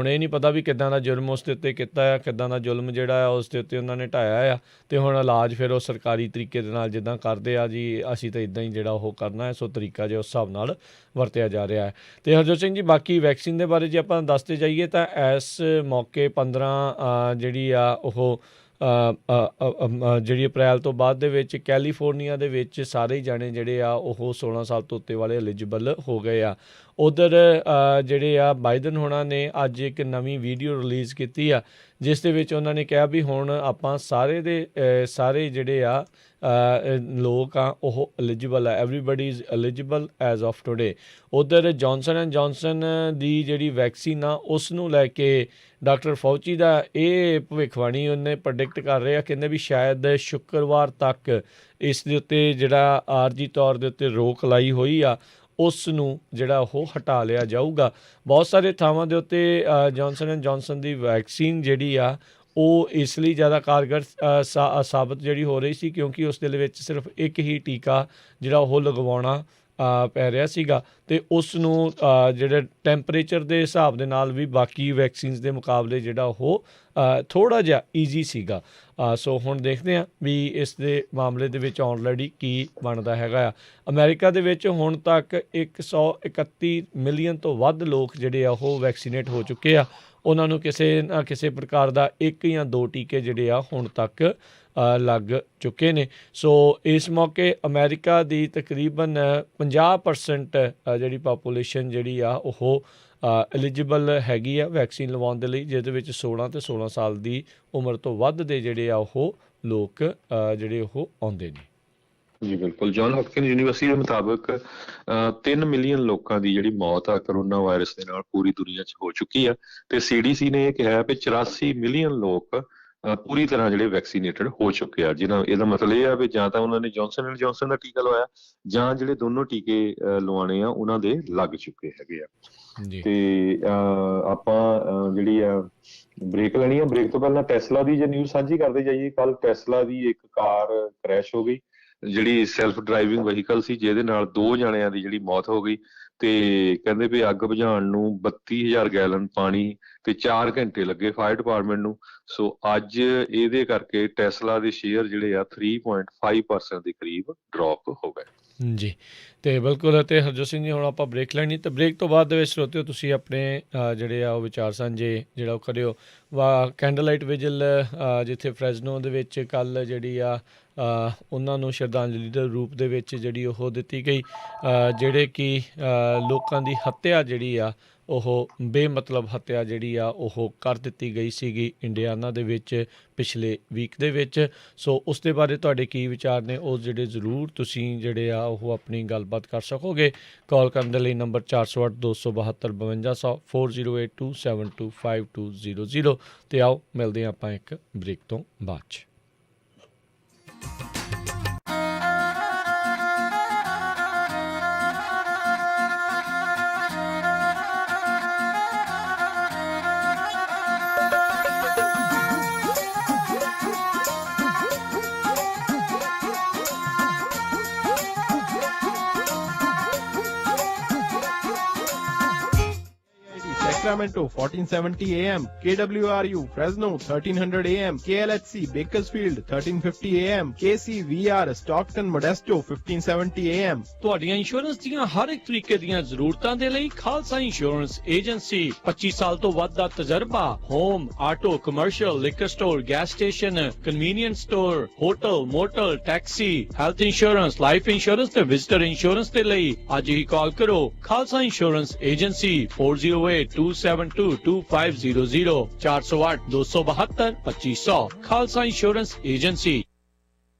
ਇਹ ਨਹੀਂ ਪਤਾ ਵੀ ਕਿੱਦਾਂ ਦਾ ਜੁਰਮ ਉਸ ਦੇ ਉੱਤੇ ਕੀਤਾ ਆ, ਕਿੱਦਾਂ ਦਾ ਜ਼ੁਲਮ ਜਿਹੜਾ ਆ ਉਸ ਦੇ ਉੱਤੇ ਉਹਨਾਂ ਨੇ ਢਾਇਆ ਆ, ਅਤੇ ਹੁਣ ਇਲਾਜ ਫਿਰ ਉਹ ਸਰਕਾਰੀ ਤਰੀਕੇ ਦੇ ਨਾਲ ਜਿੱਦਾਂ ਕਰਦੇ ਆ ਜੀ, ਅਸੀਂ ਤਾਂ ਇੱਦਾਂ ਹੀ ਜਿਹੜਾ ਉਹ ਕਰਨਾ ਹੈ। ਸੋ ਤਰੀਕਾ ਜੇ ਉਸ ਹਿਸਾਬ ਨਾਲ ਵਰਤਿਆ ਜਾ ਰਿਹਾ ਹੈ। ਅਤੇ ਹਰਜੋਤ ਸਿੰਘ ਜੀ, ਬਾਕੀ ਵੈਕਸੀਨ ਦੇ ਬਾਰੇ ਜੇ ਆਪਾਂ ਦੱਸਦੇ ਜਾਈਏ ਤਾਂ ਇਸ ਮੌਕੇ 15 ਜਿਹੜੀ ਆ ਉਹ ਜਿਹੜੀ ਅਪ੍ਰੈਲ ਤੋਂ ਬਾਅਦ ਦੇ ਵਿੱਚ ਕੈਲੀਫੋਰਨੀਆ ਦੇ ਵਿੱਚ ਸਾਰੇ ਹੀ ਜਾਣੇ ਜਿਹੜੇ ਆ ਉਹ 16 ਸਾਲ ਤੋਂ ਉੱਤੇ ਵਾਲੇ ਐਲੀਜੀਬਲ ਹੋ ਗਏ ਆ। ਉੱਧਰ ਜਿਹੜੇ ਆ ਬਾਈਡਨ ਹੋਣਾ ਨੇ ਅੱਜ ਇੱਕ ਨਵੀਂ ਵੀਡੀਓ ਰਿਲੀਜ਼ ਕੀਤੀ ਆ, ਜਿਸ ਦੇ ਵਿੱਚ ਉਹਨਾਂ ਨੇ ਕਿਹਾ ਵੀ ਹੁਣ ਆਪਾਂ ਸਾਰੇ ਦੇ ਸਾਰੇ ਜਿਹੜੇ ਆ ਲੋਕ ਆ ਉਹ ਐਲੀਜੀਬਲ ਆ, everybody is eligible as of today. ਉੱਧਰ ਜੌਨਸਨ ਐਂਡ ਜੌਨਸਨ ਦੀ ਜਿਹੜੀ ਵੈਕਸੀਨ ਆ ਉਸ ਨੂੰ ਲੈ ਕੇ ਡਾਕਟਰ ਫੌਚੀ ਦਾ ਇਹ ਭਵਿੱਖਬਾਣੀ ਉਹਨੇ ਪ੍ਰੈਡਿਕਟ ਕਰ ਰਿਹਾ, ਕਹਿੰਦੇ ਵੀ ਸ਼ਾਇਦ ਸ਼ੁੱਕਰਵਾਰ ਤੱਕ ਇਸ ਦੇ ਉੱਤੇ ਜਿਹੜਾ ਆਰਜੀ ਤੌਰ ਦੇ ਉੱਤੇ ਰੋਕ ਲਾਈ ਹੋਈ ਆ ਉਸ ਨੂੰ ਜਿਹੜਾ ਉਹ ਹਟਾ ਲਿਆ ਜਾਊਗਾ। ਬਹੁਤ ਸਾਰੇ ਥਾਵਾਂ ਦੇ ਉੱਤੇ Johnson and Johnson the vaccine ਜਿਹੜੀ ਆ ਉਹ ਇਸ ਲਈ ਜ਼ਿਆਦਾ ਕਾਰਗਰ ਸਾਬਤ ਜਿਹੜੀ ਹੋ ਰਹੀ ਸੀ ਕਿਉਂਕਿ ਉਸ ਦੇ ਵਿੱਚ ਸਿਰਫ ਇੱਕ ਹੀ ਟੀਕਾ ਜਿਹੜਾ ਉਹ ਲਗਵਾਉਣਾ ਪੈ ਰਿਹਾ ਸੀਗਾ, ਅਤੇ ਉਸ ਨੂੰ ਜਿਹੜੇ ਟੈਂਪਰੇਚਰ ਦੇ ਹਿਸਾਬ ਦੇ ਨਾਲ ਵੀ ਬਾਕੀ ਵੈਕਸੀਨਸ ਦੇ ਮੁਕਾਬਲੇ ਜਿਹੜਾ ਉਹ ਥੋੜ੍ਹਾ ਜਿਹਾ ਈਜ਼ੀ ਸੀਗਾ। ਸੋ ਹੁਣ ਦੇਖਦੇ ਹਾਂ ਵੀ ਇਸ ਦੇ ਮਾਮਲੇ ਦੇ ਵਿੱਚ ਆਲਰੇਡੀ ਕੀ ਬਣਦਾ ਹੈਗਾ ਆ। ਅਮਰੀਕਾ ਦੇ ਵਿੱਚ ਹੁਣ ਤੱਕ 131 ਮਿਲੀਅਨ ਤੋਂ ਵੱਧ ਲੋਕ ਜਿਹੜੇ ਆ ਉਹ ਵੈਕਸੀਨੇਟ ਹੋ ਚੁੱਕੇ ਆ। ਉਹਨਾਂ ਨੂੰ ਕਿਸੇ ਨਾ ਕਿਸੇ ਪ੍ਰਕਾਰ ਦਾ 1 ਜਾਂ 2 ਟੀਕੇ ਜਿਹੜੇ ਆ ਹੁਣ ਤੱਕ ਲੱਗ ਚੁੱਕੇ ਨੇ। ਸੋ ਇਸ ਮੌਕੇ ਅਮਰੀਕਾ ਦੀ ਤਕਰੀਬਨ 50% ਜਿਹੜੀ ਪਾਪੂਲੇਸ਼ਨ ਜਿਹੜੀ ਆ ਉਹ ਐਲੀਜੀਬਲ ਹੈਗੀ ਆ ਵੈਕਸੀਨ ਲਵਾਉਣ ਦੇ ਲਈ, ਜਿਹਦੇ ਵਿੱਚ 16 ਤੇ 16 ਸਾਲ ਦੀ ਉਮਰ ਤੋਂ ਵੱਧ ਦੇ ਜਿਹੜੇ ਆ ਉਹ ਲੋਕ ਜਿਹੜੇ ਉਹ ਆਉਂਦੇ ਨੇ। ਜੀ ਬਿਲਕੁਲ, ਜੌਨ ਹੌਪਕਿੰਸ ਯੂਨੀਵਰਸਿਟੀ ਦੇ ਮੁਤਾਬਕ 3 ਮਿਲੀਅਨ ਲੋਕਾਂ ਦੀ ਜਿਹੜੀ ਮੌਤ ਆ ਕਰੋਨਾ ਵਾਇਰਸ ਦੇ ਨਾਲ ਪੂਰੀ ਦੁਨੀਆ 'ਚ ਹੋ ਚੁੱਕੀ ਆ, ਤੇ CDC ਨੇ ਇਹ ਕਿਹਾ ਵੀ 84 ਮਿਲੀਅਨ ਲੋਕ ਪੂਰੀ ਤਰ੍ਹਾਂ ਜਿਹੜੇ ਵੈਕਸੀਨੇਟਡ ਹੋ ਚੁੱਕੇ ਆ, ਇਹਦਾ ਮਤਲਬ ਇਹ ਆ ਵੀ ਜਾਂ ਤਾਂ ਉਹਨਾਂ ਨੇ ਜੌਨਸਨ ਐਂਡ ਜੌਨਸਨ ਦਾ ਟੀਕਾ ਲਵਾਇਆ ਜਾਂ ਜਿਹੜੇ ਦੋਨੋਂ ਟੀਕੇ ਲਵਾਉਣੇ ਆ ਉਹਨਾਂ ਦੇ ਲੱਗ ਚੁੱਕੇ ਹੈਗੇ ਆ। ਤੇ ਆਪਾਂ ਜਿਹੜੀ ਆ ਬ੍ਰੇਕ ਲੈਣੀ ਆ। ਬ੍ਰੇਕ ਤੋਂ ਪਹਿਲਾਂ ਟੈਸਲਾ ਦੀ ਜੇ ਨਿਊਜ਼ ਸਾਂਝੀ ਕਰਦੇ ਜਾਈਏ, ਕੱਲ ਟੈਸਲਾ ਦੀ ਇੱਕ ਕਾਰ ਕ੍ਰੈਸ਼ ਹੋ ਗਈ, ਜਿਹੜੀ ਸੈਲਫ ਡਰਾਈਵਿੰਗ ਵਹੀਕਲ ਸੀ, ਜਿਹਦੇ ਨਾਲ 2 ਜਣਿਆਂ ਦੀ ਜਿਹੜੀ ਮੌਤ ਹੋ ਗਈ ਤੇ ਕਹਿੰਦੇ ਵੀ ਅੱਗ ਬੁਝਾਉਣ ਨੂੰ 32,000 ਗੈਲਨ ਪਾਣੀ ਤੇ 4 ਘੰਟੇ ਲੱਗੇ ਫਾਇਰ ਡਿਪਾਰਟਮੈਂਟ ਨੂੰ। ਸੋ ਅੱਜ ਇਹਦੇ ਕਰਕੇ ਟੈਸਲਾ ਦੇ ਸ਼ੇਅਰ ਜਿਹੜੇ ਆ 3.5% ਦੇ ਕਰੀਬ ਡ੍ਰੌਪ ਹੋ ਗਏ। ਜੀ ਤੇ ਬਿਲਕੁਲ। ਅਤੇ ਹਰਜੋਤ ਸਿੰਘ ਜੀ ਹੁਣ ਆਪਾਂ ਬ੍ਰੇਕ ਲੈਣੀ, ਤੇ ਬ੍ਰੇਕ ਤੋਂ ਬਾਅਦ ਦੇ ਵਿੱਚ ਸਰੋਤਿਓ ਤੁਸੀਂ ਆਪਣੇ ਜਿਹੜੇ ਆ ਉਹ ਵਿਚਾਰ ਸਾਂਝੇ ਜਿਹੜਾ ਉਹ ਕਰਿਓ। ਕੈਂਡਲ ਲਾਈਟ ਵਿਜਲ ਜਿੱਥੇ ਫਰੈਜ਼ਨੋ ਦੇ ਵਿੱਚ ਕੱਲ੍ਹ ਜਿਹੜੀ ਆ ਉਹਨਾਂ ਨੂੰ ਸ਼ਰਧਾਂਜਲੀ ਦੇ ਰੂਪ ਦੇ ਵਿੱਚ ਜਿਹੜੀ ਉਹ ਦਿੱਤੀ ਗਈ, ਜਿਹੜੇ ਕਿ ਲੋਕਾਂ ਦੀ ਹੱਤਿਆ ਜਿਹੜੀ ਆ ਉਹ ਬੇਮਤਲਬ ਹੱਤਿਆ ਜਿਹੜੀ ਆ ਉਹ ਕਰ ਦਿੱਤੀ ਗਈ ਸੀਗੀ ਇੰਡੀਆਨਾ ਦੇ ਵਿੱਚ ਪਿਛਲੇ ਵੀਕ ਦੇ ਵਿੱਚ। ਸੋ ਉਸ ਦੇ ਬਾਰੇ ਤੁਹਾਡੇ ਕੀ ਵਿਚਾਰ ਨੇ ਉਹ ਜਿਹੜੇ ਜ਼ਰੂਰ ਤੁਸੀਂ ਜਿਹੜੇ ਆ ਉਹ ਆਪਣੀ ਗੱਲਬਾਤ ਕਰ ਸਕੋਗੇ। ਕਾਲ ਕਰਨ ਦੇ ਲਈ ਨੰਬਰ 408 272 5200 4082725200। ਅਤੇ ਆਓ ਮਿਲਦੇ ਹਾਂ ਆਪਾਂ ਇੱਕ ਬ੍ਰੇਕ ਤੋਂ ਬਾਅਦ 'ਚ। Sacramento 1470 AM, KWRU Fresno 1300 AM, KLHC Bakersfield 1350 AM, KCVR Stockton Modesto 1570 AM। ਤੁਹਾਡੀਆਂ ਇੰਸ਼ੋਰੈਂਸ ਦੀਆਂ ਹਰ ਇੱਕ ਤਰੀਕੇ ਦੀਆਂ ਜ਼ਰੂਰਤਾਂ ਦੇ ਲਈ ਖਾਲਸਾ ਇੰਸ਼ੋਰੈਂਸ ਏਜੰਸੀ 25 ਸਾਲ ਤੋਂ ਵੱਧ ਦਾ ਤਜਰਬਾ। Home, auto, commercial, liquor store, gas station, convenience store, hotel, motor, taxi, health insurance, life insurance ਤੇ ਵਿਜ਼ਟਰ ਇੰਸ਼ੋਰੈਂਸ ਦੇ ਲਈ ਅੱਜ ਹੀ ਕਾਲ ਕਰੋ। Khalsa insurance agency 4082722500 408 272 2500। Khalsa insurance agency.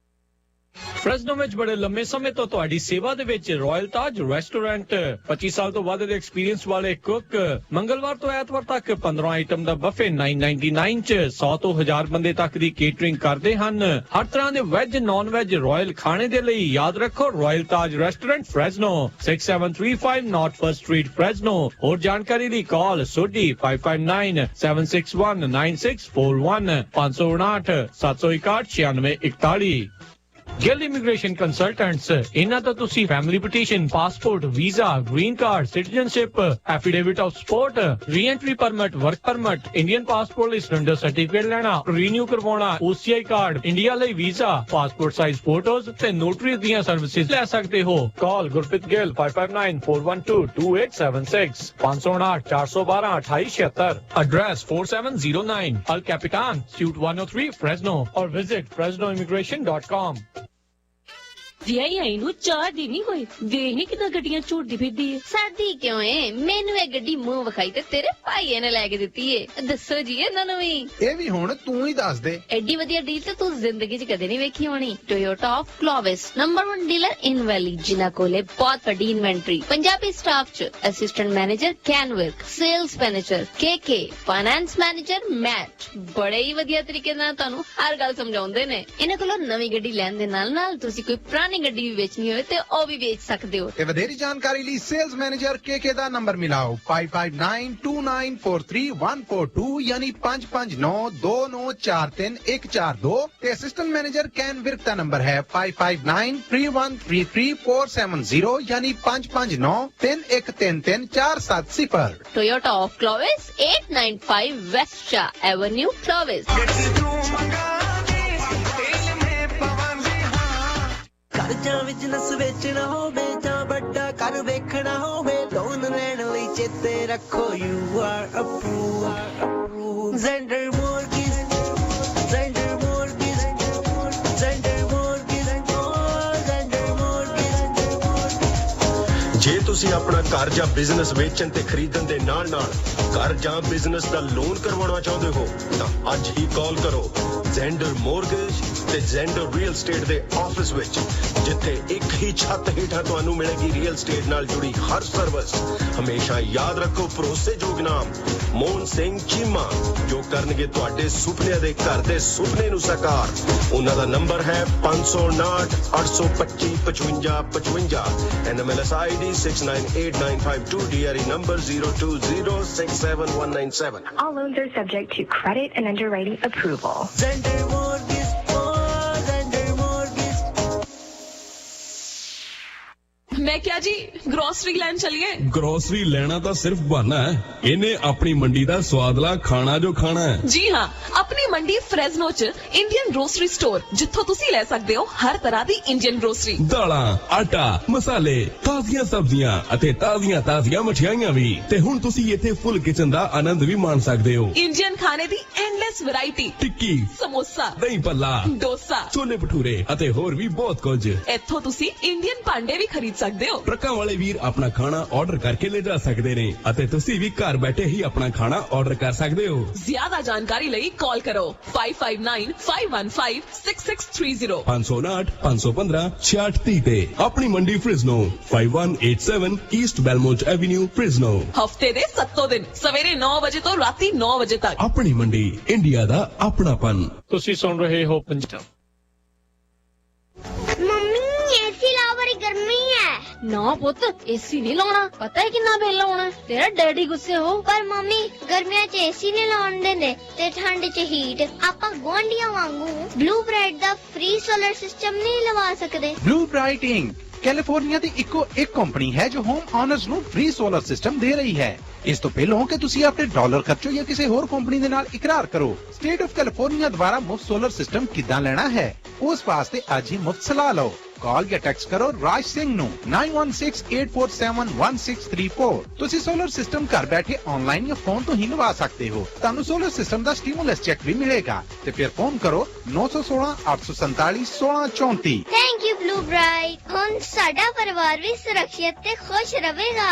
Fresno ਵਿੱਚ ਬੜੇ ਲੰਮੇ ਸਮੇਂ ਤੋਂ ਤੁਹਾਡੀ ਸੇਵਾ ਦੇ ਵਿੱਚ ਰਾਇਲ ਤਾਜ ਰੈਸਟੋਰੈਂਟ 25 ਸਾਲ ਤੋਂ ਵੱਧ ਦੇ ਐਕਸਪੀਰੀਅੰਸ ਵਾਲੇ ਕੁੱਕ ਮੰਗਲਵਾਰ ਤੋਂ ਐਤਵਾਰ ਤੱਕ 15 ਆਈਟਮ ਦਾ ਬਫੇ 999 ਚ 100 ਤੋਂ 1000 ਬੰਦੇ ਤੱਕ ਦੀ ਕੇਟਰਿੰਗ ਕਰਦੇ ਹਨ। ਹਰ ਤਰ੍ਹਾਂ ਦੇ ਵੈਜ ਨੌਨ ਵੈਜ ਰਾਇਲ ਖਾਣੇ ਦੇ ਲਈ ਯਾਦ ਰੱਖੋ royal Taj restaurant Fresno 6735 north first street Fresno. ਹੋਰ ਜਾਣਕਾਰੀ ਲਈ call Sodhi 5597619641 559 761 9641। Gill immigration consultants, ਇਹਨਾਂ ਦਾ ਤੁਸੀਂ family petition, passport, visa, green card, citizenship, affidavit of support, re-entry permit, work permit, Indian passport ਲਈ ਸਰੈਂਡਰ ਸਰਟੀਫਿਕੇਟ ਲੈਣਾ, ਰੀਨਿਊ ਕਰਵਾਉਣਾ, OCI ਕਾਰਡ, ਇੰਡੀਆ ਲਈ ਵੀਜ਼ਾ, ਪਾਸਪੋਰਟ ਸਾਈਜ਼ ਫੋਟੋਜ਼ ਤੇ ਨੋਟਰੀ ਦੀਆਂ ਸਰਵਿਸਿਜ਼ ਲੈ ਸਕਦੇ ਹੋ। ਕਾਲ Gurpreet Gill 5594122876 559 412 2876। Address 4709 Al Capitan, Suite 103, Fresno, or visit fresnoimmigration.com। ਵਿਆਹੀ ਨੂੰ ਚਾਹ ਦੀ ਨਹੀਂ ਕੋਈ ਵੇਖ ਕਿਦਾਂ ਗੱਡੀਆਂ ਝੂਟਦੀ ਫਿਰਦੀ ਏ। ਸਾਡੀ ਕਿਉਂ ਏ? ਮੈਨੂੰ ਇਹ ਗੱਡੀ ਮੂੰਹ ਵਿਖਾਈ ਤੇ ਤੇਰੇ ਭਾਈਏ ਨੇ ਲੈ ਕੇ ਦਿੱਤੀ ਏ। ਦੱਸੋ ਜੀ ਇਹਨਾਂ ਨੂੰ ਵੀ। ਇਹ ਵੀ ਹੁਣ ਤੂੰ ਹੀ ਦੱਸ ਦੇ। ਐਡੀ ਵਧੀਆ ਡੀਲ ਤੇ ਤੂੰ ਜ਼ਿੰਦਗੀ 'ਚ ਕਦੇ ਨਹੀਂ ਵੇਖੀ ਹੋਣੀ। Toyota of Clovis number 1 dealer in valley, ਜਿਨ੍ਹਾਂ ਕੋਲੇ ਬਹੁਤ ਵੱਡੀ ਇਨਵੈਂਟਰੀ, ਪੰਜਾਬੀ ਸਟਾਫ 'ਚ ਅਸਿਸਟੈਂਟ ਮੈਨੇਜਰ ਕੈਨਵਿਕ, sales manager KK, finance manager Matt, ਬੜੇ ਹੀ ਵਧੀਆ ਤਰੀਕੇ ਨਾਲ ਤੁਹਾਨੂੰ ਹਰ ਗੱਲ ਸਮਝਾਉਂਦੇ ਨੇ। ਇਹਨਾਂ ਕੋਲੋਂ ਨਵੀਂ ਗੱਡੀ ਲੈਣ ਦੇ ਨਾਲ ਨਾਲ ਤੁਸੀਂ ਕੋਈ ਪੁਰਾਣੀ ਗੱਡੀ ਵੀ ਵੇਚਣੀ ਹੋਵੇ ਤੇ ਉਹ ਵੀ ਵੇਚ ਸਕਦੇ ਹੋ। ਤੇ ਵਧੇਰੀ ਜਾਣਕਾਰੀ ਲਈ ਸੇਲਸ ਮੈਨੇਜਰ KK ਦਾ ਨੰਬਰ ਮਿਲਾਓ 5592943142 ਯਾਨੀ 5592943142 ਤੇ ਅਸਿਸਟੈਂਟ ਮੈਨੇਜਰ ਕੈਨ ਵਿਰਕ ਦਾ ਨੰਬਰ ਹੈ 5593133470 ਯਾਨੀ 5593133470। Toyota of Clovis 895 west Shaw avenue Clovis. ਘਰ ਜਾਂ ਬਿਜ਼ਨਸ ਵੇਚਣਾ ਹੋਵੇ ਜਾਂ ਵੱਡਾ ਘਰ ਵੇਖਣਾ ਹੋਵੇ, ਲੋਨ ਲੈਣ ਲਈ ਚੇਤੇ ਰੱਖੋ you are approved। Zender Mortgage, Zender Mortgage, Zender Mortgage, Zender Mortgage। ਜੇ ਤੁਸੀਂ ਆਪਣਾ ਘਰ ਜਾਂ ਬਿਜ਼ਨਸ ਵੇਚਣ ਤੇ ਖਰੀਦਣ ਦੇ ਨਾਲ-ਨਾਲ ਘਰ ਜਾਂ ਬਿਜ਼ਨਸ ਦਾ ਲੋਨ ਕਰਵਾਉਣਾ ਚਾਹੁੰਦੇ ਹੋ ਤਾਂ ਅੱਜ ਹੀ ਕਾਲ ਕਰੋ ਜ਼ੈਂਡਰ ਮੋਰਗੇਜ ਤੇ ਜ਼ੈਂਡਰ ਰੀਅਲ ਸਟੇਟ ਦੇ ਆਫਿਸ ਵਿੱਚ, ਜਿੱਥੇ ਇੱਕ ਹੀ ਛੱਤ ਹੇਠਾਂ ਤੁਹਾਨੂੰ ਮਿਲੇਗੀ ਰੀਅਲ ਸਟੇਟ ਨਾਲ ਜੁੜੀ ਹਰ ਸਰਵਿਸ। ਹਮੇਸ਼ਾ ਯਾਦ ਰੱਖੋ ਭਰੋਸੇਯੋਗ ਨਾਮ ਮੋਹਨ ਸਿੰਘ ਚੀਮਾ, ਜੋ ਕਰਨਗੇ ਤੁਹਾਡੇ ਸੁਪਨਿਆਂ ਦੇ ਘਰ ਦੇ ਸੁਪਨੇ ਨੂੰ ਸਾਕਾਰ। ਉਹਨਾਂ ਦਾ ਨੰਬਰ ਹੈ 5098255555, NMLS ID 698952, DRE number 02067197। All loans are subject to credit and underwriting approval. Zender Mortgage, Zender Mortgage। मैं क्या जी ग्रोसरी लैन चलिए। ग्रोसरी लेना तो सिर्फ बहाना है, इन्हें अपनी मंडी दा स्वादला खाना जो खाना है। जी हाँ, अपनी मंडी फ्रेजनो च इंडियन ग्रोसरी स्टोर, जिथों तुसी ले सकते हो हर तरह दी इंडियन ग्रोसरी, दालां, आटा, मसाले, ताज़ियां सब्जियां अते ताज़ियां मठियाइयां भी। ते हुण तुसी इत्थे फुल किचन दा आनंद भी मान सकदे हो। इंडियन खाने दी एंडलेस वैरायटी, टिक्की, समोसा, दही भल्ला, डोसा, छोले भटूरे अते होर भी बहुत कुछ। इत्थों तुसी इंडियन भांडे भी खरीद सकते हो। ट्रकां वाले वीर अपना खाना ऑर्डर करके ले जा सकते ने अते तुसी भी घर बैठे ही अपना खाना ऑर्डर कर सकते हो। ज्यादा जानकारी लई कॉल करो 5595156630 559 515 6630 ते अपनी मंडी फ्रिजनो 5187 ईस्ट बेलमोट एवेन्यू फ्रिजनो। हफ्ते दे 7 दिन सवेरे 9 बजे तो राती 9 बजे तक। अपनी मंडी, इंडिया दा अपनापन। ਤੁਸੀਂ ਸੁਣ ਰਹੇ ਹੋ ਪੰਜਾਬ। मम्मी एसी लाओ, बड़ी गर्मी है। ਨਾ ਪੁੱਤ ਏਸੀ ਨਹੀਂ ਲਾਉਣਾ, ਪਤਾ ਹੈ ਕਿੰਨਾ ਬਿੱਲ ਆਉਣਾ। ਤੇਰਾ ਡੈਡੀ ਗੁੱਸੇ ਹੋ। पर मम्मी गर्मियां च एसी नहीं लाउण देंदे ते ठंड च हीट। आपां गुआंढियां वांगू ब्लू ब्राइट दा फ्री सोलर सिस्टम नहीं लगा सकदे। ब्लू ब्राइट इंक कैलिफोर्निया ਦੀ ਇੱਕੋ ਇੱਕ ਕੰਪਨੀ ਹੈ ਜੋ ਹੋਮ ਆਨਰਸ ਨੂੰ ਫ੍ਰੀ ਸੋਲਰ ਸਿਸਟਮ ਦੇ ਰਹੀ ਹੈ। ਇਸ ਤੋਂ ਪਹਿਲਾਂ ਕਿ ਤੁਸੀਂ ਆਪਣੇ ਡਾਲਰ ਖਰਚੋ ਜਾਂ ਕਿਸੇ ਹੋਰ ਕੰਪਨੀ ਦੇ ਨਾਲ ਇਕਰਾਰ ਕਰੋ, ਸਟੇਟ ਆਫ ਕੈਲੀਫੋਰਨੀਆ ਦੁਆਰਾ ਮੁਫਤ ਸੋਲਰ ਸਿਸਟਮ ਕਿੱਦਾਂ ਲੈਣਾ ਹੈ ਉਸ ਵਾਸਤੇ ਅੱਜ ਹੀ ਮੁਫਤ ਸਲਾਹ ਲਓ। ਕਾਲ ਜਾਂ ਟੈਕਸਟ ਕਰੋ ਰਾਜ ਸਿੰਘ ਨੂੰ 9168471634। ਤੁਸੀਂ ਸੋਲਰ ਸਿਸਟਮ ਘਰ ਬੈਠੇ ਆਨਲਾਈਨ ਜਾਂ ਫੋਨ ਤੋਂ ਹੀ ਲਵਾ ਸਕਦੇ ਹੋ। ਤੁਹਾਨੂੰ ਸੋਲਰ ਸਿਸਟਮ ਦਾ ਸਟਿਮੂਲਸ ਚੈੱਕ ਵੀ ਮਿਲੇਗਾ ਤੇ ਫਿਰ ਫੋਨ ਕਰੋ 916-847-1634। थैंक यू ब्लू ब्राइट, हुण साडा परिवार भी सुरक्षित ते खुश रहेगा।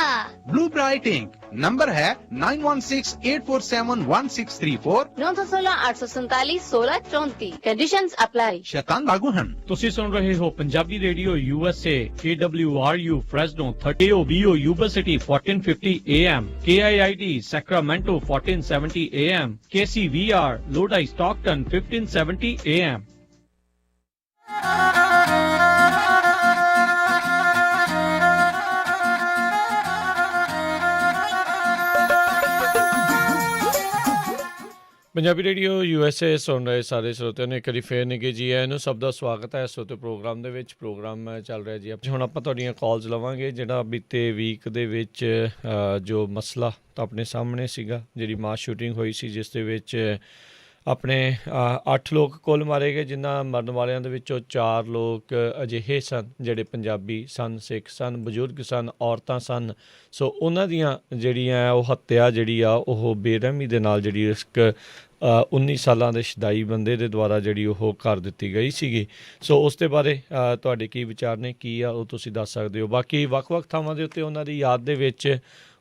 ब्लू ब्राइट इंक नंबर है 9168471634। 916-847-1634। Conditions apply. ਸ਼ੈਤਾਨ ਲਾਗੂ ਹਨ। ਤੁਸੀਂ ਸੁਣ ਰਹੇ ਹੋ Punjabi radio USA KWRU Fresno 30 OVO Yuba City 1450 AM, KIID Sacramento 1470 AM, KCVR Lodi Stockton 1570 AM। Punjabi radio USA ਸੁਣ ਰਹੇ ਸਾਰੇ ਸਰੋਤਿਆਂ ਨੂੰ ਇੱਕ ਵਾਰੀ ਫੇਰ ਨਿੱਘੇ ਜੀ ਆਇਆਂ ਨੂੰ, ਸਭ ਦਾ ਸਵਾਗਤ ਹੈ ਇਸ ਵਕਤ ਪ੍ਰੋਗਰਾਮ ਦੇ ਵਿੱਚ। ਪ੍ਰੋਗਰਾਮ ਚੱਲ ਰਿਹਾ ਜੀ। ਹੁਣ ਆਪਾਂ ਤੁਹਾਡੀਆਂ ਕਾਲਸ ਲਵਾਂਗੇ। ਜਿਹੜਾ ਬੀਤੇ ਵੀਕ ਦੇ ਵਿੱਚ ਜੋ ਮਸਲਾ ਤਾਂ ਆਪਣੇ ਸਾਹਮਣੇ ਸੀਗਾ, ਜਿਹੜੀ ਮਾਸ ਸ਼ੂਟਿੰਗ ਹੋਈ ਸੀ ਜਿਸ ਦੇ ਵਿੱਚ ਆਪਣੇ 8 ਲੋਕ ਕੁੱਲ ਮਾਰੇ ਗਏ, ਜਿਨ੍ਹਾਂ ਮਰਨ ਵਾਲਿਆਂ ਦੇ ਵਿੱਚੋਂ 4 ਲੋਕ ਅਜਿਹੇ ਸਨ ਜਿਹੜੇ ਪੰਜਾਬੀ ਸਨ, ਸਿੱਖ ਸਨ, ਬਜ਼ੁਰਗ ਸਨ, ਔਰਤਾਂ ਸਨ। ਸੋ ਉਹਨਾਂ ਦੀਆਂ ਜਿਹੜੀਆਂ ਉਹ ਹੱਤਿਆ ਜਿਹੜੀ ਆ ਉਹ ਬੇਰਹਿਮੀ ਦੇ ਨਾਲ ਜਿਹੜੀ ਇੱਕ 19 ਸਾਲਾਂ ਦੇ ਸ਼ਦਾਈ ਬੰਦੇ ਦੇ ਦੁਆਰਾ ਜਿਹੜੀ ਉਹ ਕਰ ਦਿੱਤੀ ਗਈ ਸੀਗੀ। ਸੋ ਉਸ ਦੇ ਬਾਰੇ ਤੁਹਾਡੇ ਕੀ ਵਿਚਾਰ ਨੇ, ਕੀ ਆ ਉਹ ਤੁਸੀਂ ਦੱਸ ਸਕਦੇ ਹੋ। ਬਾਕੀ ਵੱਖ-ਵੱਖ ਥਾਵਾਂ ਦੇ ਉੱਤੇ ਉਹਨਾਂ ਦੀ ਯਾਦ ਦੇ ਵਿੱਚ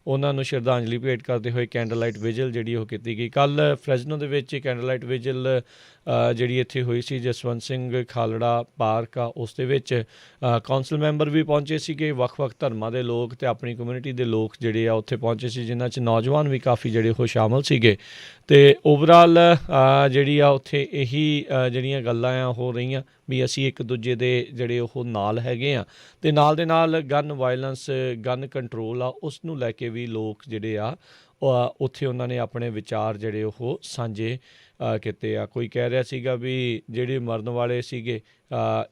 ਉਹਨਾਂ ਨੂੰ ਸ਼ਰਧਾਂਜਲੀ ਭੇਟ ਕਰਦੇ ਹੋਏ ਕੈਂਡਲ ਲਾਈਟ ਵਿਜਲ ਜਿਹੜੀ ਉਹ ਕੀਤੀ ਗਈ। ਕੱਲ੍ਹ ਫਰੈਜ਼ਨੋ ਦੇ ਵਿੱਚ ਕੈਂਡਲ ਲਾਈਟ ਵਿਜਲ ਜਿਹੜੀ ਇੱਥੇ ਹੋਈ ਸੀ ਜਸਵੰਤ ਸਿੰਘ ਖਾਲੜਾ ਪਾਰਕ ਆ, ਉਸ ਦੇ ਵਿੱਚ ਕੌਂਸਲ ਮੈਂਬਰ ਵੀ ਪਹੁੰਚੇ ਸੀਗੇ, ਵੱਖ-ਵੱਖ ਧਰਮਾਂ ਦੇ ਲੋਕ ਅਤੇ ਆਪਣੀ ਕਮਿਊਨਿਟੀ ਦੇ ਲੋਕ ਜਿਹੜੇ ਆ ਉੱਥੇ ਪਹੁੰਚੇ ਸੀ, ਜਿਨ੍ਹਾਂ 'ਚ ਨੌਜਵਾਨ ਵੀ ਕਾਫੀ ਜਿਹੜੇ ਉਹ ਸ਼ਾਮਲ ਸੀਗੇ। ਅਤੇ ਓਵਰਆਲ ਜਿਹੜੀ ਆ ਉੱਥੇ ਇਹੀ ਜਿਹੜੀਆਂ ਗੱਲਾਂ ਆ ਹੋ ਰਹੀਆਂ ਵੀ ਅਸੀਂ ਇੱਕ ਦੂਜੇ ਦੇ ਜਿਹੜੇ ਉਹ ਨਾਲ ਹੈਗੇ ਆ, ਅਤੇ ਨਾਲ ਦੇ ਨਾਲ ਗਨ ਵਾਇਲੈਂਸ, ਗਨ ਕੰਟਰੋਲ ਆ, ਉਸ ਨੂੰ ਲੈ ਕੇ ਵੀ ਲੋਕ ਜਿਹੜੇ ਆ ਉੱਥੇ ਉਹਨਾਂ ਨੇ ਆਪਣੇ ਵਿਚਾਰ ਜਿਹੜੇ ਉਹ ਸਾਂਝੇ ਕੀਤੇ ਆ। ਕੋਈ ਕਹਿ ਰਿਹਾ ਸੀਗਾ ਵੀ ਜਿਹੜੇ ਮਰਨ ਵਾਲੇ ਸੀਗੇ,